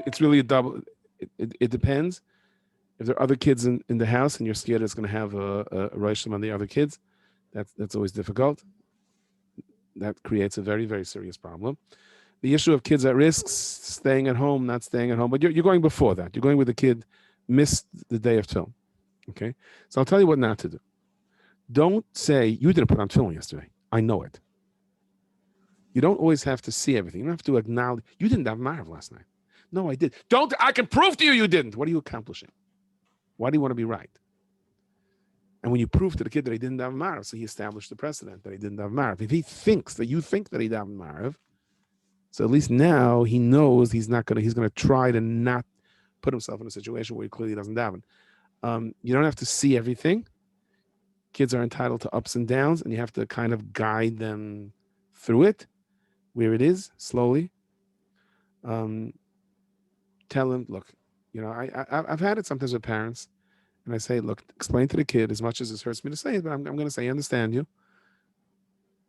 It's really a double. It depends. If there are other kids in the house and you're scared it's going to have a roshim on the other kids, that's always difficult. That creates a very, very serious problem. The issue of kids at risk, staying at home, not staying at home, but you're going before that. You're going with the kid missed the day of tefillin. Okay, so I'll tell you what not to do. Don't say you didn't put on tefillin yesterday. I know it. You don't always have to see everything. You don't have to acknowledge you didn't have Marav last night. No, I did. I can prove to you didn't. What are you accomplishing? Why do you want to be right? And when you prove to the kid that he didn't have Marav, so he established the precedent that he didn't have Marav. If he thinks that you think that he didn't have Marav, so at least now he knows he's going to try to not put himself in a situation where he clearly doesn't daven. You don't have to see everything. Kids are entitled to ups and downs, and you have to kind of guide them through it, where it is, slowly. Tell him, look, I've had it sometimes with parents, and I say, look, explain to the kid as much as it hurts me to say it, but I'm going to say, I understand you.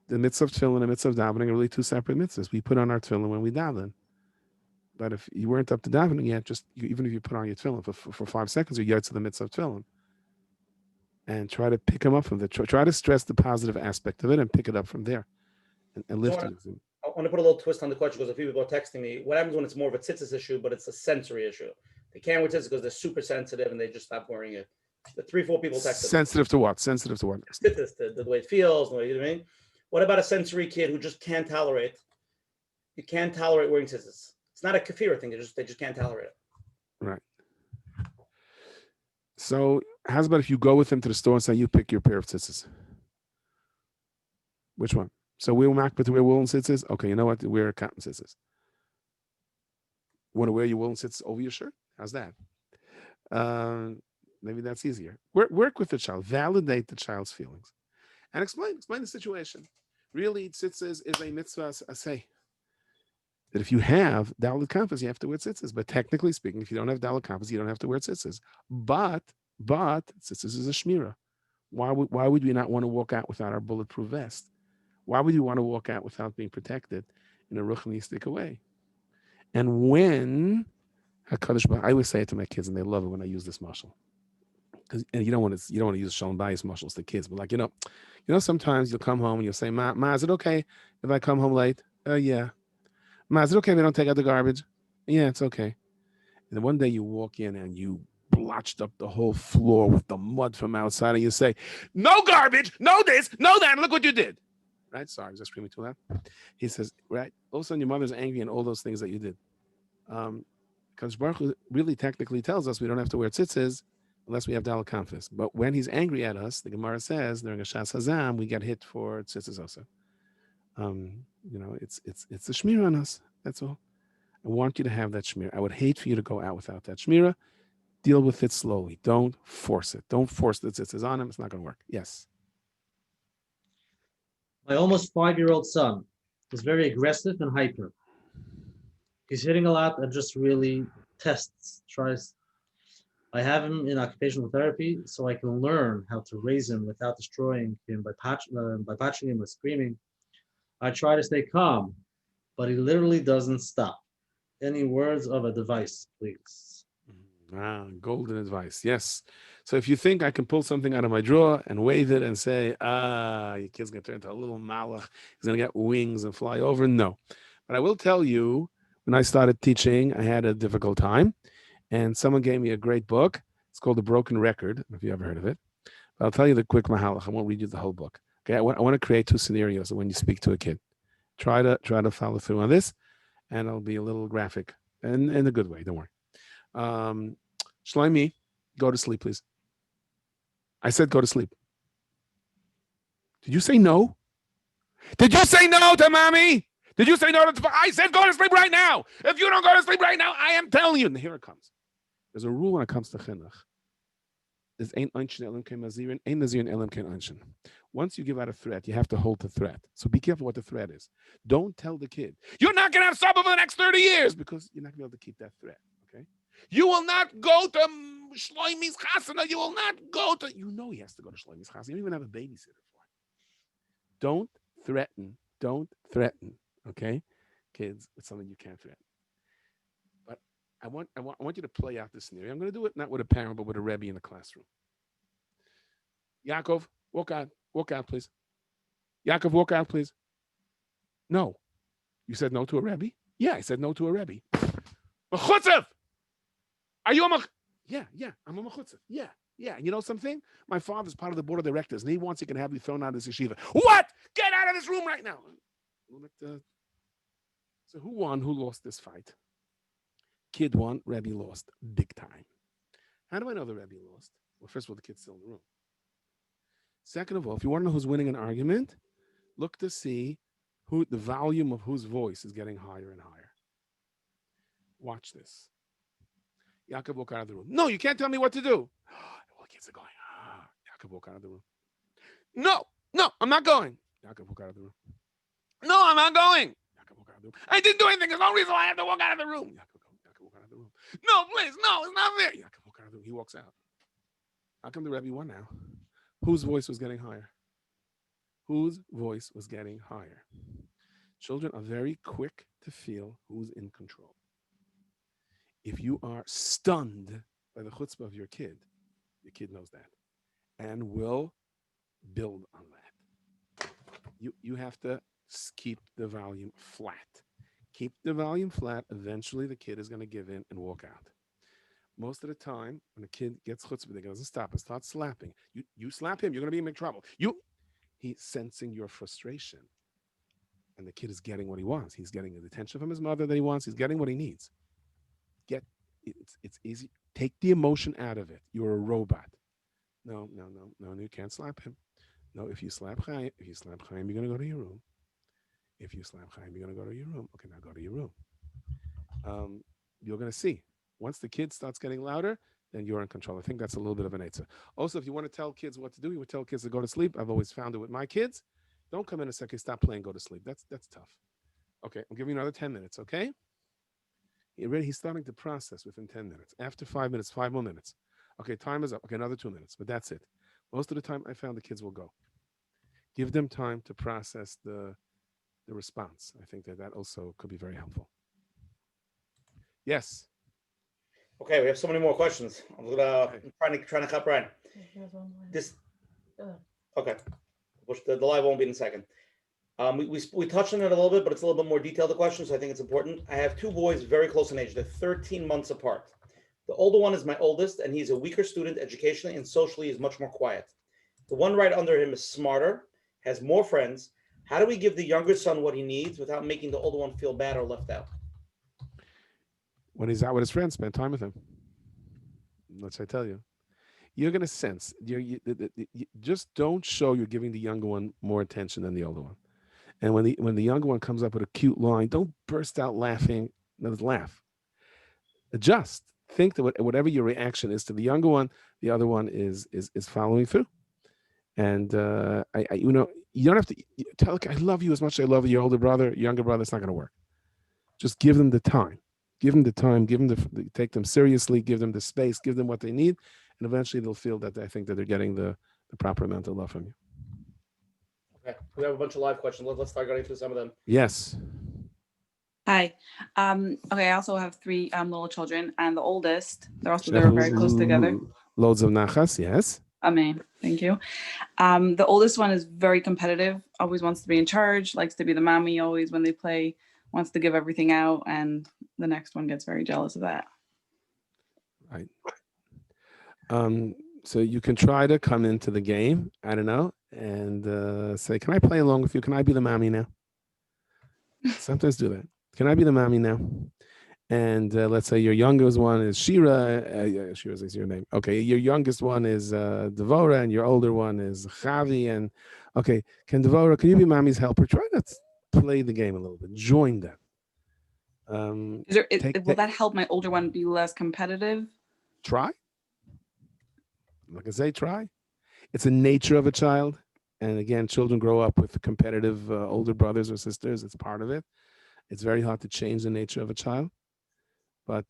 The mitzvah of tefillin and the mitzvah of davening are really two separate mitzvahs. We put on our tefillin when we daven. But if you weren't up to davening yet, even if you put on your tefillin for 5 seconds, you get to the mitzvah of tefillin. And try to pick them up from there. Try to stress the positive aspect of it and pick it up from there. And lift it. I want to put a little twist on the question because a few people are texting me. What happens when it's more of a tzitzis issue, but it's a sensory issue? They can't wear tzitzis because they're super sensitive and they just stop wearing it. The 3-4 people texted. Sensitive to what? Sensitive to what? Tzitzis, the way it feels, the way, you know what I mean? What about a sensory kid who just can't tolerate? You can't tolerate wearing tzitzis. It's not a kafira thing. They just can't tolerate it. Right. So how's about if you go with him to the store and say, you pick your pair of tzitzis? Which one? So we'll make to wear woolen tzitzis? Okay, you know what? Wear cotton tzitzis. Want to wear your woolen tzitzis over your shirt? How's that? Maybe that's easier. Work with the child. Validate the child's feelings. And explain the situation. Really, tzitzis is a mitzvah, I say. That if you have dalit kafas, you have to wear tzitzis. But technically speaking, if you don't have dalit kafas, you don't have to wear tzitzis. But tzitzis is a shmira. Why would we not want to walk out without our bulletproof vest? Why would you want to walk out without being protected in a ruchnistic way? And when HaKadosh Baruch, I always say it to my kids, and they love it when I use this mashal. Because you don't want to use shalom bayis mashals to kids, but sometimes you'll come home and you'll say, Ma, is it okay if I come home late? Yeah. Ma, is it okay if I don't take out the garbage? Yeah, it's okay. And then one day you walk in and you blotched up the whole floor with the mud from outside, and you say, no garbage, no this, no that, look what you did. Right? Sorry, I was just screaming too loud. He says, right, all of a sudden your mother's angry and all those things that you did. Because Baruch Hu really technically tells us we don't have to wear tzitzis unless we have daled kafas. But when he's angry at us, the Gemara says during a Shas Hazam, we get hit for tzitzis also. It's a shmira on us. That's all. I want you to have that shmira. I would hate for you to go out without that shmira. Deal with it slowly. Don't force it. Don't force the tzitzis on him. It's not going to work. Yes. My almost 5-year-old son is very aggressive and hyper. He's hitting a lot and just really tries. I have him in occupational therapy so I can learn how to raise him without destroying him by patching him or screaming. I try to stay calm, but he literally doesn't stop. Any words of advice, please? Golden advice. Yes. So if you think I can pull something out of my drawer and wave it and say, your kid's going to turn into a little malach, he's going to get wings and fly over. No. But I will tell you, when I started teaching, I had a difficult time. And someone gave me a great book. It's called The Broken Record, if you ever heard of it. But I'll tell you the quick mahalach. I won't read you the whole book. Okay, I want to create 2 scenarios when you speak to a kid. Try to follow through on this, and I'll be a little graphic and in a good way. Don't worry. Shlomi, go to sleep, please. I said go to sleep. Did you say no? Did you say no to mommy? Did you say no to? I said go to sleep right now. If you don't go to sleep right now, I am telling you. And here it comes. There's a rule when it comes to chinuch. There's ain't einshin elam kein nazirin, ain't nazirin elam kein einshin. Once you give out a threat, you have to hold the threat. So be careful what the threat is. Don't tell the kid, you're not going to have supper for the next 30 years because you're not going to be able to keep that threat, okay? You will not go to Shloimi's chasana. You will not go to, he has to go to Shloimi's chasana. You don't even have a babysitter for it. Don't threaten, okay? Kids, with something you can't threaten. But I want you to play out this scenario. I'm going to do it not with a parent, but with a Rebbe in the classroom. Yaakov, walk out, please. Yaakov, walk out, please. No. You said no to a Rebbe? Yeah, I said no to a Rebbe. Mechutzev! Are you a Yeah, I'm a mechutzev. Yeah. You know something? My father's part of the board of directors, and he wants he can have you thrown out of this yeshiva. What? Get out of this room right now. So who won? Who lost this fight? Kid won, Rebbe lost. Big time. How do I know the Rebbe lost? Well, first of all, the kid's still in the room. Second of all, if you want to know who's winning an argument, look to see who the volume of whose voice is getting higher and higher. Watch this. Yaakov walk out of the room. No, you can't tell me what to do. All the kids are going, Yaakov walk out of the room. No, I'm not going. Yaakov walk out of the room. No, I'm not going. Yaakov walk out of the room. I didn't do anything. There's no reason why I have to walk out of the room. Yaakov walk out of the room. No, please, no, it's not there. He walks out. How come the Rebbe won now? Whose voice was getting higher? Whose voice was getting higher? Children are very quick to feel who's in control. If you are stunned by the chutzpah of your kid knows that and will build on that. You have to keep the volume flat. Keep the volume flat. Eventually, the kid is going to give in and walk out. Most of the time, when a kid gets chutzpah, he doesn't stop and start slapping. You slap him, you're going to be in big trouble. He's sensing your frustration. And the kid is getting what he wants. He's getting the attention from his mother that he wants. He's getting what he needs. It's easy. Take the emotion out of it. You're a robot. No, you can't slap him. No, if you slap Chaim, you're going to go to your room. If you slap Chaim, you're going to go to your room. Okay, now go to your room. You're going to see. Once the kid starts getting louder, then you're in control. I think that's a little bit of an answer. Also, if you want to tell kids what to do, you would tell kids to go to sleep. I've always found it with my kids. Don't come in a second, stop playing, go to sleep. That's tough. Okay, I'll give you another 10 minutes, okay? He's starting to process within 10 minutes. After 5 minutes, 5 more minutes. Okay, time is up. Okay, another 2 minutes, but that's it. Most of the time, I found the kids will go. Give them time to process the response. I think that also could be very helpful. Yes. Okay, we have so many more questions. I'm trying to cut Brian. Okay, the live won't be in a second. We touched on it a little bit, but it's a little bit more detailed, the question, so I think it's important. I have two boys very close in age. They're 13 months apart. The older one is my oldest, and he's a weaker student educationally and socially is much more quiet. The one right under him is smarter, has more friends. How do we give the younger son what he needs without making the older one feel bad or left out? When he's out with his friends, spend time with him. Let's I tell you. You're going to sense. You just don't show you're giving the younger one more attention than the older one. And when the younger one comes up with a cute line, don't burst out laughing. No, just laugh. Adjust. Think that whatever your reaction is to the younger one, the other one is following through. And you don't have to tell. I love you as much as I love your older brother, younger brother. It's not going to work. Just give them the time. Give them the time. Give them take them seriously. Give them the space. Give them what they need, and eventually they'll feel that I think that they're getting the proper amount of love from you. Okay, we have a bunch of live questions. Let's start getting through some of them. Yes. Hi. Okay, I also have three little children, and the oldest, they're very close together. Loads of nachas, yes. Amen. Thank you. The oldest one is very competitive, always wants to be in charge, likes to be the mommy, always when they play, wants to give everything out, and the next one gets very jealous of that. Right. So you can try to come into the game, I don't know, and say, can I play along with you? Can I be the mommy now? Sometimes do that. Can I be the mommy now? And let's say your youngest one is Shira. Shira is your name. Okay, your youngest one is Devora, and your older one is Chavi. And okay, can you be mommy's helper? Try to play the game a little bit. Join them. Will that help my older one be less competitive? Try. Like I say, try. It's a nature of a child. And again, children grow up with competitive older brothers or sisters. It's part of it. It's very hard to change the nature of a child. But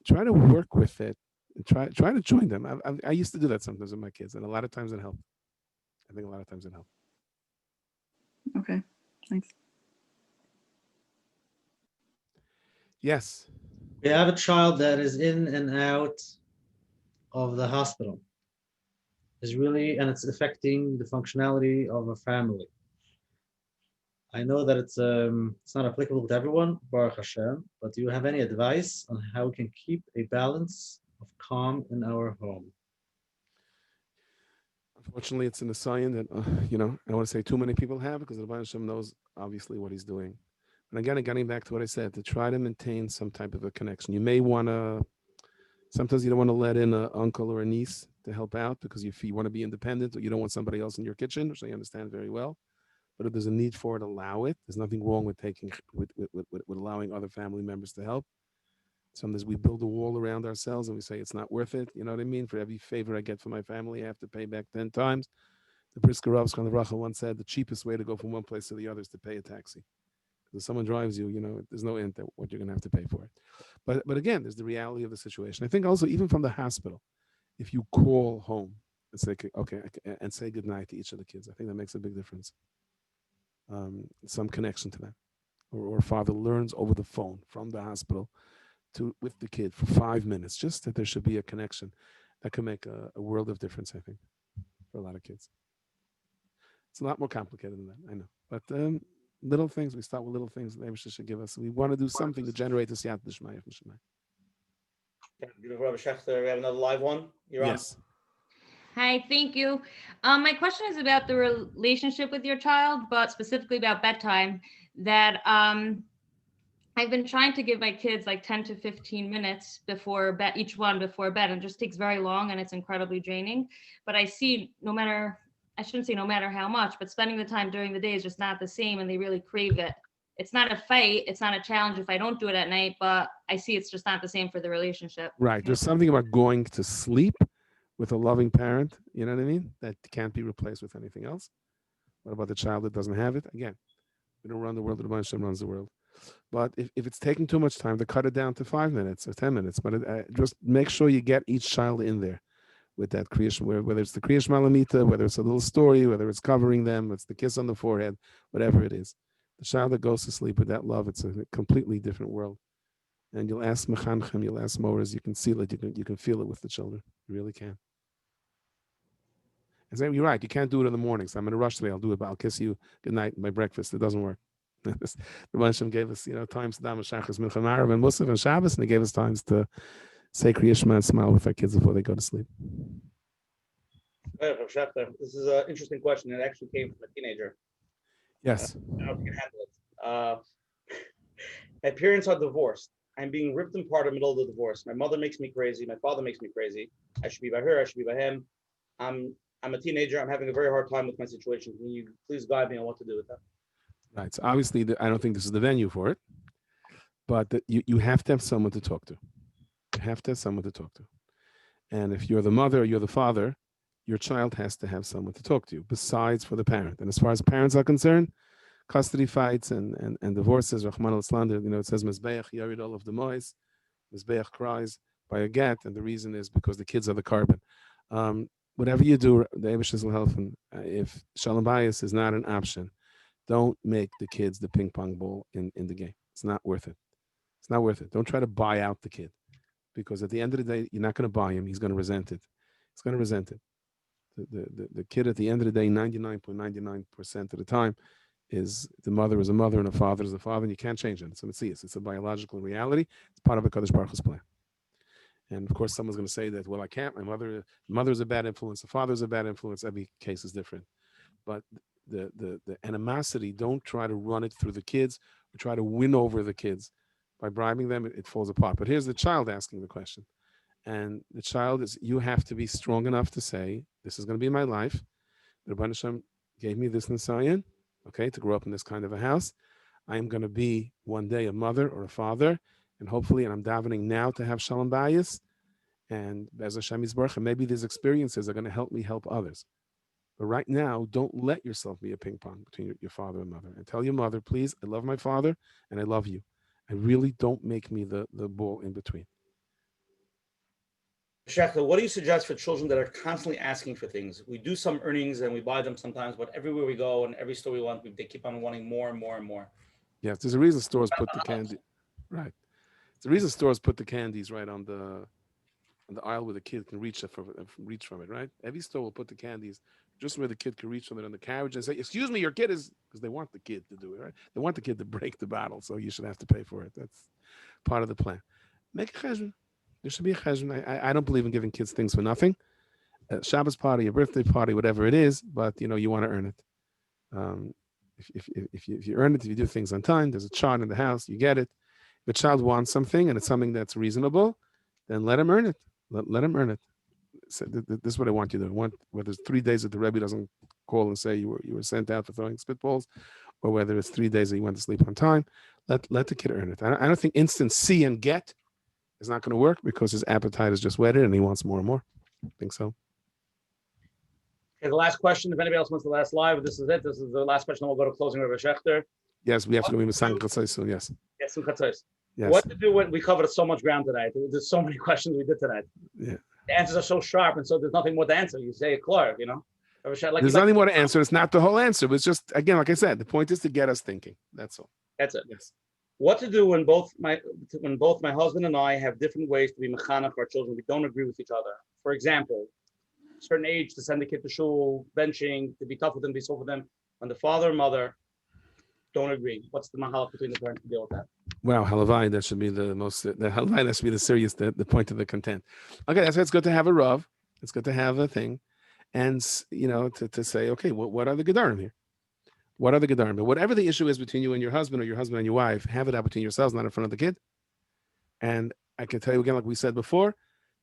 try to work with it. Try to join them. I used to do that sometimes with my kids, and a lot of times it helped. I think a lot of times it helped. Okay, thanks. Yes. We have a child that is in and out of the hospital. And it's affecting the functionality of a family. I know that it's not applicable to everyone, Baruch Hashem, but do you have any advice on how we can keep a balance of calm in our home? Unfortunately, it's in the sign that, I don't want to say too many people have, because the Rabbi Hashem knows obviously what he's doing. And again, getting back to what I said, to try to maintain some type of a connection. You may want to, sometimes you don't want to let in an uncle or a niece to help out because you want to be independent, or you don't want somebody else in your kitchen, which I understand very well. But if there's a need for it, allow it. There's nothing wrong with allowing other family members to help. Sometimes we build a wall around ourselves and we say it's not worth it. You know what I mean? For every favor I get from my family, I have to pay back 10 times. The Brisker Rav Shulchan Aruch once said the cheapest way to go from one place to the other is to pay a taxi. If someone drives you, there's no end to what you're going to have to pay for it. But again, there's the reality of the situation. I think also even from the hospital, if you call home and say, okay, and say goodnight to each of the kids, I think that makes a big difference. Some connection to that. Or father learns over the phone from the hospital with the kid for 5 minutes, just that there should be a connection that can make a world of difference, I think, for a lot of kids. It's a lot more complicated than that, I know. But little things, we start with little things the Eibusher should give us. We want to do something to generate this Yad D'Shmaya from Shemai. Beautiful, Rabbi Schachter. We have another live one. You're yes. On. Hi, thank you. My question is about the relationship with your child, but specifically about bedtime. That I've been trying to give my kids like 10 to 15 minutes before bed, each one before bed, and it just takes very long and it's incredibly draining. But I see I shouldn't say no matter how much, but spending the time during the day is just not the same and they really crave it. It's not a fight, it's not a challenge if I don't do it at night, but I see it's just not the same for the relationship. Right. There's something about going to sleep with a loving parent, you know what I mean? That can't be replaced with anything else. What about the child that doesn't have it? Again, we don't run the world, the Menachem runs the world. But if it's taking too much time, to cut it down to 5 minutes or 10 minutes. But just make sure you get each child in there with that creation, whether it's the Kriya Malamita, whether it's a little story, whether it's covering them, it's the kiss on the forehead, whatever it is. The child that goes to sleep with that love, it's a completely different world. And you'll ask Menachem, you'll ask Moras, you can seal it, you can feel it with the children. You really can. And so you're right, you can't do it in the morning. So I'm in a rush today, I'll do it, but I'll kiss you good night, my breakfast. It doesn't work. The Menachem gave us, times to Dam Shachas, Mincha Marav, and Musaf and Shabbos, and he gave us times to say Kriya Shema and smile with our kids before they go to sleep. This is an interesting question. It actually came from a teenager. Yes. I don't know if you can handle it. My parents are divorced. I'm being ripped apart in the middle of the divorce. My mother makes me crazy. My father makes me crazy. I should be by her. I should be by him. I'm a teenager. I'm having a very hard time with my situation. Can you please guide me on what to do with that? Right. So obviously, I don't think this is the venue for it, but you have to have someone to talk to. You have to have someone to talk to. And if you're the mother or you're the father, your child has to have someone to talk to besides for the parent. And as far as parents are concerned, custody fights and divorces, Rahman al-Islam, it says, Mizbeach yarid all of the mois, Mizbeach cries by a get, and the reason is because the kids are the carbon. Whatever you do, the Eibusher will help. If Shalom Bayis is not an option, don't make the kids the ping pong ball in the game. It's not worth it. It's not worth it. Don't try to buy out the kid, because at the end of the day, you're not going to buy him. He's going to resent it. He's going to resent it. The kid at the end of the day, 99.99% of the time, is the mother is a mother and a father is a father, and you can't change it. It's a Metzias. It's a biological reality. It's part of a Kadosh Baruch Hu's plan. And of course, someone's going to say that, well, I can't. My mother's a bad influence. The father's a bad influence. Every case is different. But the animosity, don't try to run it through the kids or try to win over the kids. By bribing them, it falls apart. But here's the child asking the question. And the child you have to be strong enough to say, this is going to be my life. The Rebbeinu Shem gave me this Nisayan, okay, to grow up in this kind of a house. I am going to be one day a mother or a father, and hopefully, and I'm davening now to have Shalom Bayis, and Be'ez Hashem Yisborach, and maybe these experiences are going to help me help others. But right now, don't let yourself be a ping pong between your father and mother. And tell your mother, please, I love my father, and I love you. And really don't make me the ball in between. Schachter, what do you suggest for children that are constantly asking for things? We do some earnings and we buy them sometimes, but everywhere we go and every store we want, they keep on wanting more and more and more. Yes, there's a reason stores put the candy. Right. There's a reason stores put the candies right on the aisle where the kid can reach from it, right? Every store will put the candies just where the kid can reach from it on the carriage and say, excuse me, your kid is, because they want the kid to do it, right? They want the kid to break the battle, so you should have to pay for it. That's part of the plan. Make a cheshbon. There should be a cheshbon. I don't believe in giving kids things for nothing. A Shabbos party, a birthday party, whatever it is, but you want to earn it. If you earn it, if you do things on time, there's a chart in the house, you get it. If a child wants something and it's something that's reasonable, then let him earn it. Let him earn it. So this is what I want you to want. Whether it's 3 days that the Rebbe doesn't call and say you were sent out for throwing spitballs, or whether it's 3 days that you went to sleep on time, let the kid earn it. I don't think instant see and get is not going to work because his appetite is just whetted and he wants more and more. I think so. Okay, the last question. If anybody else wants the last live, this is it. This is the last question. Then we'll go to closing Rabbi Schachter. Yes, we have to do it soon. Yes. Yes, yes. Yes. What to do when we covered so much ground tonight? There's so many questions we did tonight. Yeah. The answers are so sharp, and so there's nothing more to answer. You say it clear, There's nothing more to answer. It's not the whole answer. It's just, again, like I said, the point is to get us thinking. That's all. That's it. Yes. What to do when both my husband and I have different ways to be mechanech our children. We don't agree with each other. For example, a certain age to send the kid to shul, benching, to be tough with them, be soft with them. When the father and mother don't agree, what's the mahalach between the parents to deal with that? Wow, halavai, that should be the most. The halavai, that should be the serious, the point of the content. Okay, that's why it's good to have a rav. It's good to have a thing, and to say, okay, what are the gedarim here? What are the gedarim? But whatever the issue is between you and your husband, or your husband and your wife, have it out between yourselves, not in front of the kid. And I can tell you again, like we said before,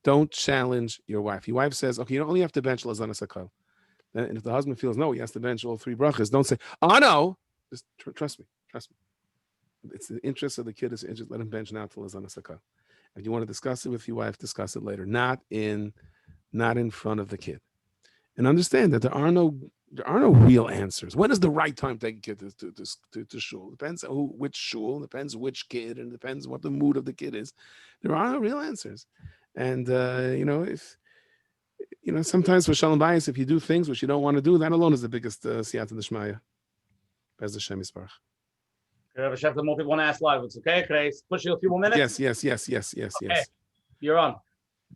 don't challenge your wife. Your wife says, okay, you don't only have to bench lazana sakal. And if the husband feels no, he has to bench all 3 brachas. Don't say, oh no, just trust me. It's the interest of the kid. Is interest. Let him bench now till lazana sakal. If you want to discuss it with your wife, discuss it later, not in front of the kid. And understand that there are no real answers. When is the right time to take a kid to shul? Depends which shul, depends which kid, and depends what the mood of the kid is. There are no real answers. And if sometimes for shalom bayis, if you do things which you don't want to do, that alone is the biggest siyata d'shmaya. Bez Hashem yisparach. Rabbi Schachter, more people want to ask live. It's okay. Can I push you a few more minutes? Yes. Okay. You're on.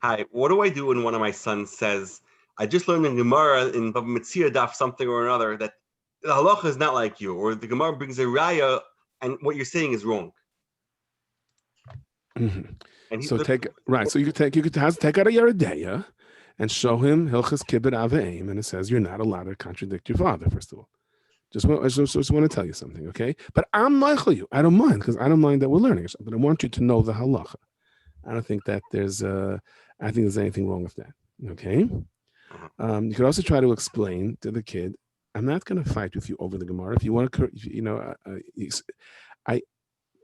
Hi. What do I do when one of my sons says, I just learned in Gemara in Bava Metzia daf something or another that the halacha is not like you, or the Gemara brings a raya and what you're saying is wrong. Mm-hmm. And so take out a Yeridea and show him Hilchas Kibbut Aveim, and it says you're not allowed to contradict your father. First of all, I just want to tell you something, okay? But I'm meichel you. I don't mind, because I don't mind that we're learning it, but I want you to know the halacha. I don't think that there's anything wrong with that, okay? You could also try to explain to the kid, I'm not going to fight with you over the Gemara. If you want to,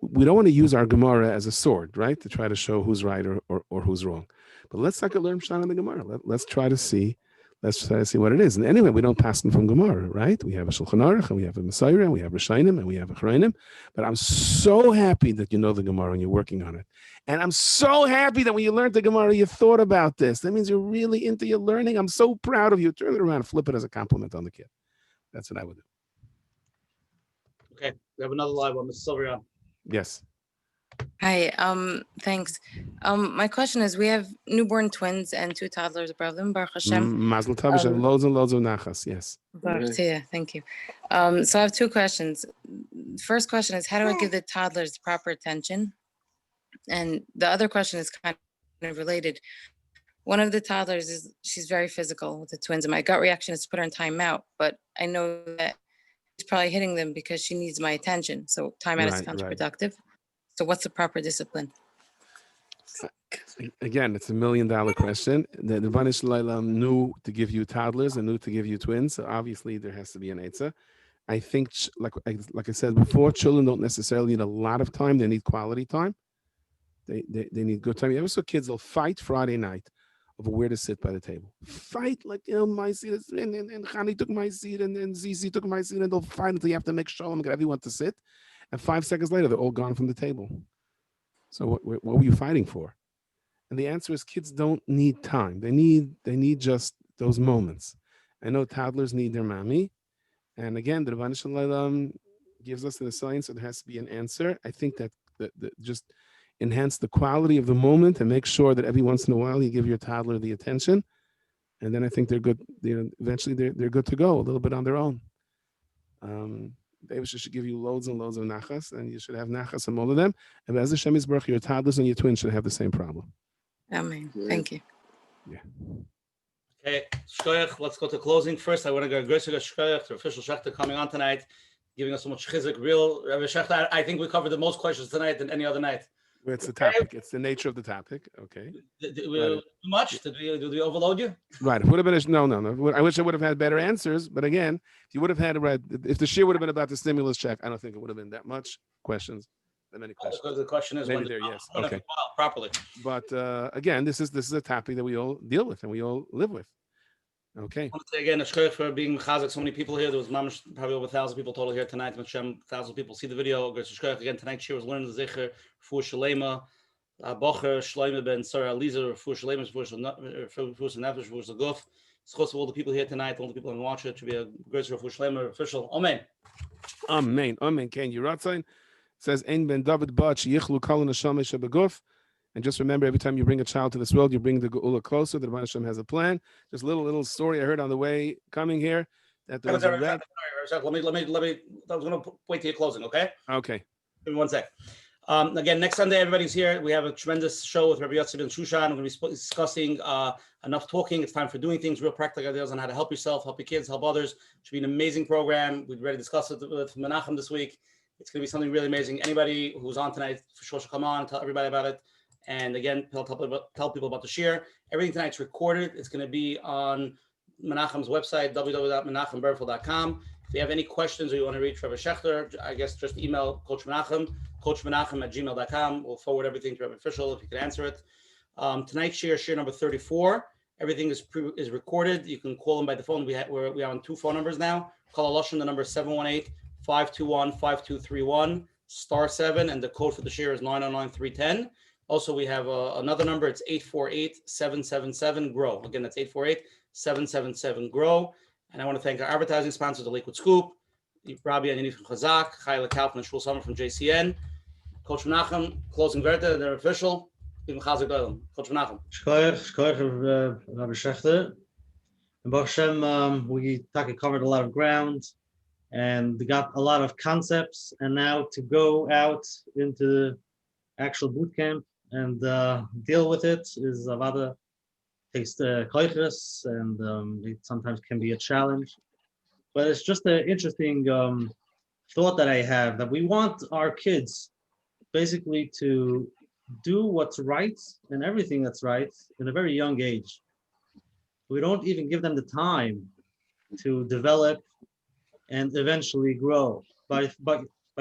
we don't want to use our Gemara as a sword, right? To try to show who's right or who's wrong. But let's not learn Pshat in the Gemara. Let's try to see what it is. And anyway, we don't pass them from Gemara, right? We have a Shulchan Aruch, and we have a Messiah, and we have Rishonim, and we have a Chronim. But I'm so happy that you know the Gemara and you're working on it. And I'm so happy that when you learned the Gemara, you thought about this. That means you're really into your learning. I'm so proud of you. Turn it around and flip it as a compliment on the kid. That's what I would do. Okay, we have another live one, Mrs. Silverian. Yes. Hi, thanks. My question is, we have newborn twins and 2 toddlers above them, Baruch Hashem. Mazel tov, loads and loads of nachas, yes. Baruch Tia, thank you. So I have 2 questions. First question is, how do I give the toddlers proper attention? And the other question is kind of related. One of the toddlers she's very physical with the twins, and my gut reaction is to put her in timeout, but I know that she's probably hitting them because she needs my attention. So timeout is counterproductive. Right. So what's the proper discipline? Again, it's $1 million question. The Rebbeinu Shalom knew to give you toddlers and knew to give you twins. So obviously there has to be an eitzah. I think, like I said before, children don't necessarily need a lot of time. They need quality time. They need good time. You ever saw kids, they'll fight Friday night over where to sit by the table. Fight like, my seat is, and Chani took my seat, and Zizi took my seat, and they'll fight until you have to make sure and get everyone to sit. And 5 seconds later, they're all gone from the table. So what were you fighting for? And the answer is kids don't need time. They need just those moments. I know toddlers need their mommy. And again, the Rebbeinu Shalom gives us the science, so there has to be an answer. I think that just enhance the quality of the moment and make sure that every once in a while you give your toddler the attention. And then I think they're good. Eventually they're good to go a little bit on their own. David should give you loads and loads of nachas, and you should have nachas from all of them. And as Hashem Yisbarach, your toddlers and your twins should have the same problem. Amen. Thank you. Yeah. Okay, Shkoyach, let's go to closing. First, I want to go great to Shkoyach, Rabbi Fischel Schachter coming on tonight, giving us so much chizuk. Real Rabbi Schachter, I think we covered the most questions tonight than any other night. Well, it's the topic. It's the nature of the topic. Okay. Too much? Did we overload you? Right. It would have been no. I wish I would have had better answers. But again, if you would have had if the shir would have been about the stimulus check, I don't think it would have been that much questions. That many questions. Because the question is maybe there. Yes. Okay. Properly. But again, this is a topic that we all deal with and we all live with. Okay. I want to say again, Ashkirch for being mechazik. So many people here. There was probably over 1,000 people total here tonight. Hashem, 1,000 people see the video. Ashkirch again tonight. She was learning the Zicher for Shalema, Bocher Shloime ben Sarah Aliza for Shalema for Nefesh for Guf. Schos of all the people here tonight, all the people who watch it. Should be a great for Shalema official. Amen. Amen. Amen. Ken Yeratzain says Ein ben David Bach Yichlu Kol Neshama Shebeguf. And just remember, every time you bring a child to this world, you bring the Geula closer. The Rebbe Hashem has a plan. Just a little story I heard on the way coming here. That there was a red... Let me. I was going to wait till you're closing. Okay. Okay. Give me 1 sec. Again, next Sunday, everybody's here. We have a tremendous show with Rabbi Yossi ben Shushan. We're going to be discussing enough talking. It's time for doing things, real practical ideas on how to help yourself, help your kids, help others. It should be an amazing program. We've already discussed it with Menachem this week. It's going to be something really amazing. Anybody who's on tonight, for sure, should come on, tell everybody about it. And again, tell people about the share. Everything tonight's recorded. It's going to be on Menachem's website, www.menachemberfel.com. If you have any questions or you want to reach Rabbi Schachter, I guess just email Coach Menachem, coachmenachem@gmail.com. We'll forward everything to Rabbi Fischel if you can answer it. Tonight's share number 34. Everything is recorded. You can call them by the phone. We are on 2 phone numbers now. Call Aloshan, the number is 718-521-5231, *7, and the code for the share is 909310. Also, we have another number. It's 848-777-GROW. Again, that's 848-777-GROW. And I want to thank our advertising sponsors, the Liquid Scoop, Rabbi and Yanif from Chazak, Chayla Kaufman and Shul Summer from JCN. Coach Menachem, closing Werte, they're official. Coach Menachem. Shkoyer, Rabbi Schachter. And Baruch Hashem, we covered a lot of ground and we got a lot of concepts. And now to go out into the actual boot camp and deal with it is avada, takes koiches, and it sometimes can be a challenge. But it's just an interesting thought that I have, that we want our kids basically to do what's right and everything that's right in a very young age. We don't even give them the time to develop and eventually grow. By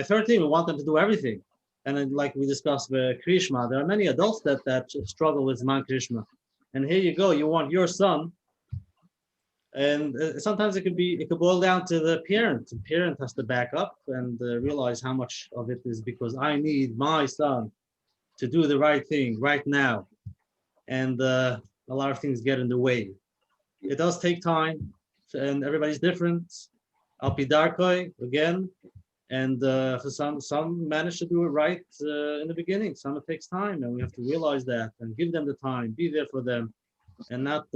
13, we want them to do everything. And then, like we discussed with Krishma, there are many adults that struggle with Man Krishma. And here you go, you want your son. And sometimes it could boil down to the parent. The parent has to back up and realize how much of it is because I need my son to do the right thing right now. And a lot of things get in the way. It does take time, and everybody's different. Alpidarkoi, again. And for some manage to do it right in the beginning. Some it takes time, and we have to realize that and give them the time, be there for them, and not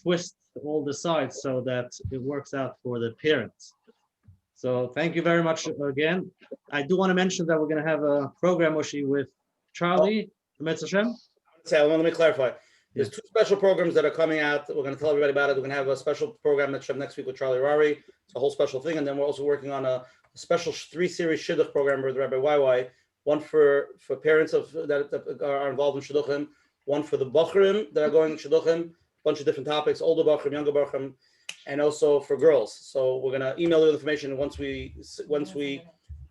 twist all the sides so that it works out for the parents. So thank you very much again. I do want to mention that we're going to have a program, Oshi, with Charlie from Hashem. Let me clarify. There's 2 special programs that are coming out. We're going to tell everybody about it. We're going to have a special program next week with Charlie Rari. It's a whole special thing. And then we're also working on a special 3-series shidduch program with Rabbi YY. One for parents that are involved in shidduchim. One for the bachrim that are going shidduchim. A bunch of different topics, older bachrim, younger bachrim, and also for girls. So we're going to email you the information once we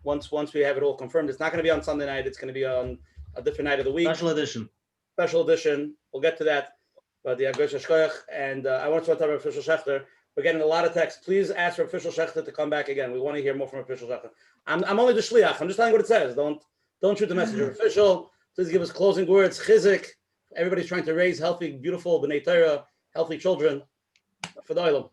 have it all confirmed. It's not going to be on Sunday night. It's going to be on a different night of the week. Special edition. We'll get to that. But the Agresh Shkoyach, and I want to talk about Fischel Schachter. We're getting a lot of texts. Please ask for Fischel Schachter to come back again. We want to hear more from Fischel Schachter. I'm only the shliach. I'm just telling you what it says. Don't shoot the messenger. Official, please give us closing words. Chizik. Everybody's trying to raise healthy, beautiful B'nai Torah, healthy children for the Olam.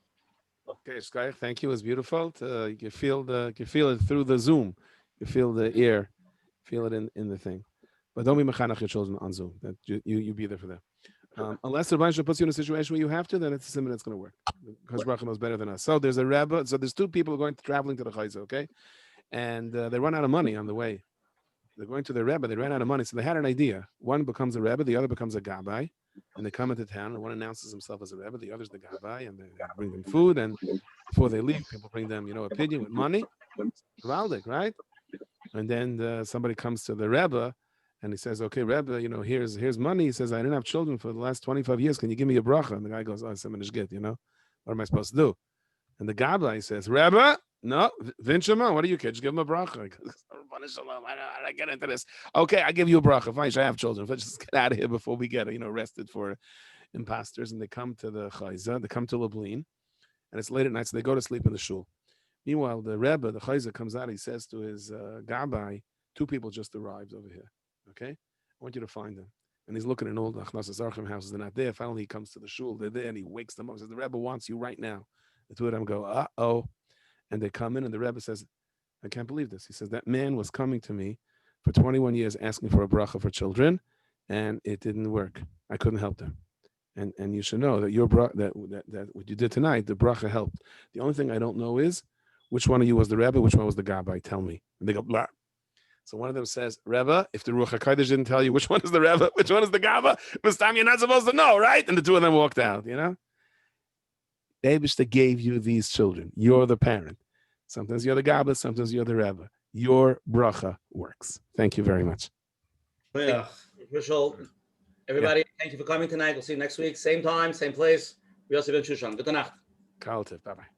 Okay, Shkoyach, thank you. It's beautiful. You can feel it through the Zoom. You feel the ear, feel it in the thing. But don't be mechanach your children on Zoom. That you be there for them. Unless the Rebbe puts you in a situation where you have to, then it's a simon that's going to work. Because Baruch knows better than us. So there's a Rebbe. So there's 2 people traveling to the Chayza, okay? And they run out of money on the way. They're going to the Rebbe. They ran out of money. So they had an idea. One becomes a Rebbe. The other becomes a Gabbai. And they come into town. And one announces himself as a Rebbe. The other's the Gabbai. And they bring them food. And before they leave, people bring them, a pigeon with money. Valdik, right? And then somebody comes to the Rebbe. And he says, okay, Rebbe, here's money. He says, I didn't have children for the last 25 years. Can you give me a bracha? And the guy goes, oh, it's get, what am I supposed to do? And the Gabbai says, Rebbe, no, Vinchama, what do you kids? Just give him a bracha. He goes, I get into this. Okay, I give you a bracha. Fine, I have children. Let's just get out of here before we get, arrested for imposters. And they come to the Chayza, they come to Lublin. and it's late at night, so they go to sleep in the shul. Meanwhile, the Rebbe, the Chayzer, comes out. He says to his Gabbai, 2 people just arrived over here. Okay, I want you to find them. And he's looking in all the Achnasas Archim houses. They're not there. Finally, he comes to the shul. They're there, and he wakes them up. He says, "The Rebbe wants you right now." The 2 of them go, "Uh-oh," and they come in, and the Rebbe says, "I can't believe this." He says, "That man was coming to me for 21 years asking for a bracha for children, and it didn't work. I couldn't help them. And you should know that your that what you did tonight, the bracha helped. The only thing I don't know is which one of you was the Rebbe, which one was the Gabbai. Tell me." And they go, "Blah." So one of them says, "Rebbe, if the Ruach HaKodesh didn't tell you which one is the Rebbe, which one is the Gabbai, this time you're not supposed to know, right?" And the 2 of them walked out, you know? The Eibishter gave you these children. You're the parent. Sometimes you're the Gabbai, sometimes you're the Rebbe. Your bracha works. Thank you very much. Yeah. Fischel, everybody, thank you for coming tonight. We'll see you next week. Same time, same place. We also been Shushan. Good night. Bye-bye.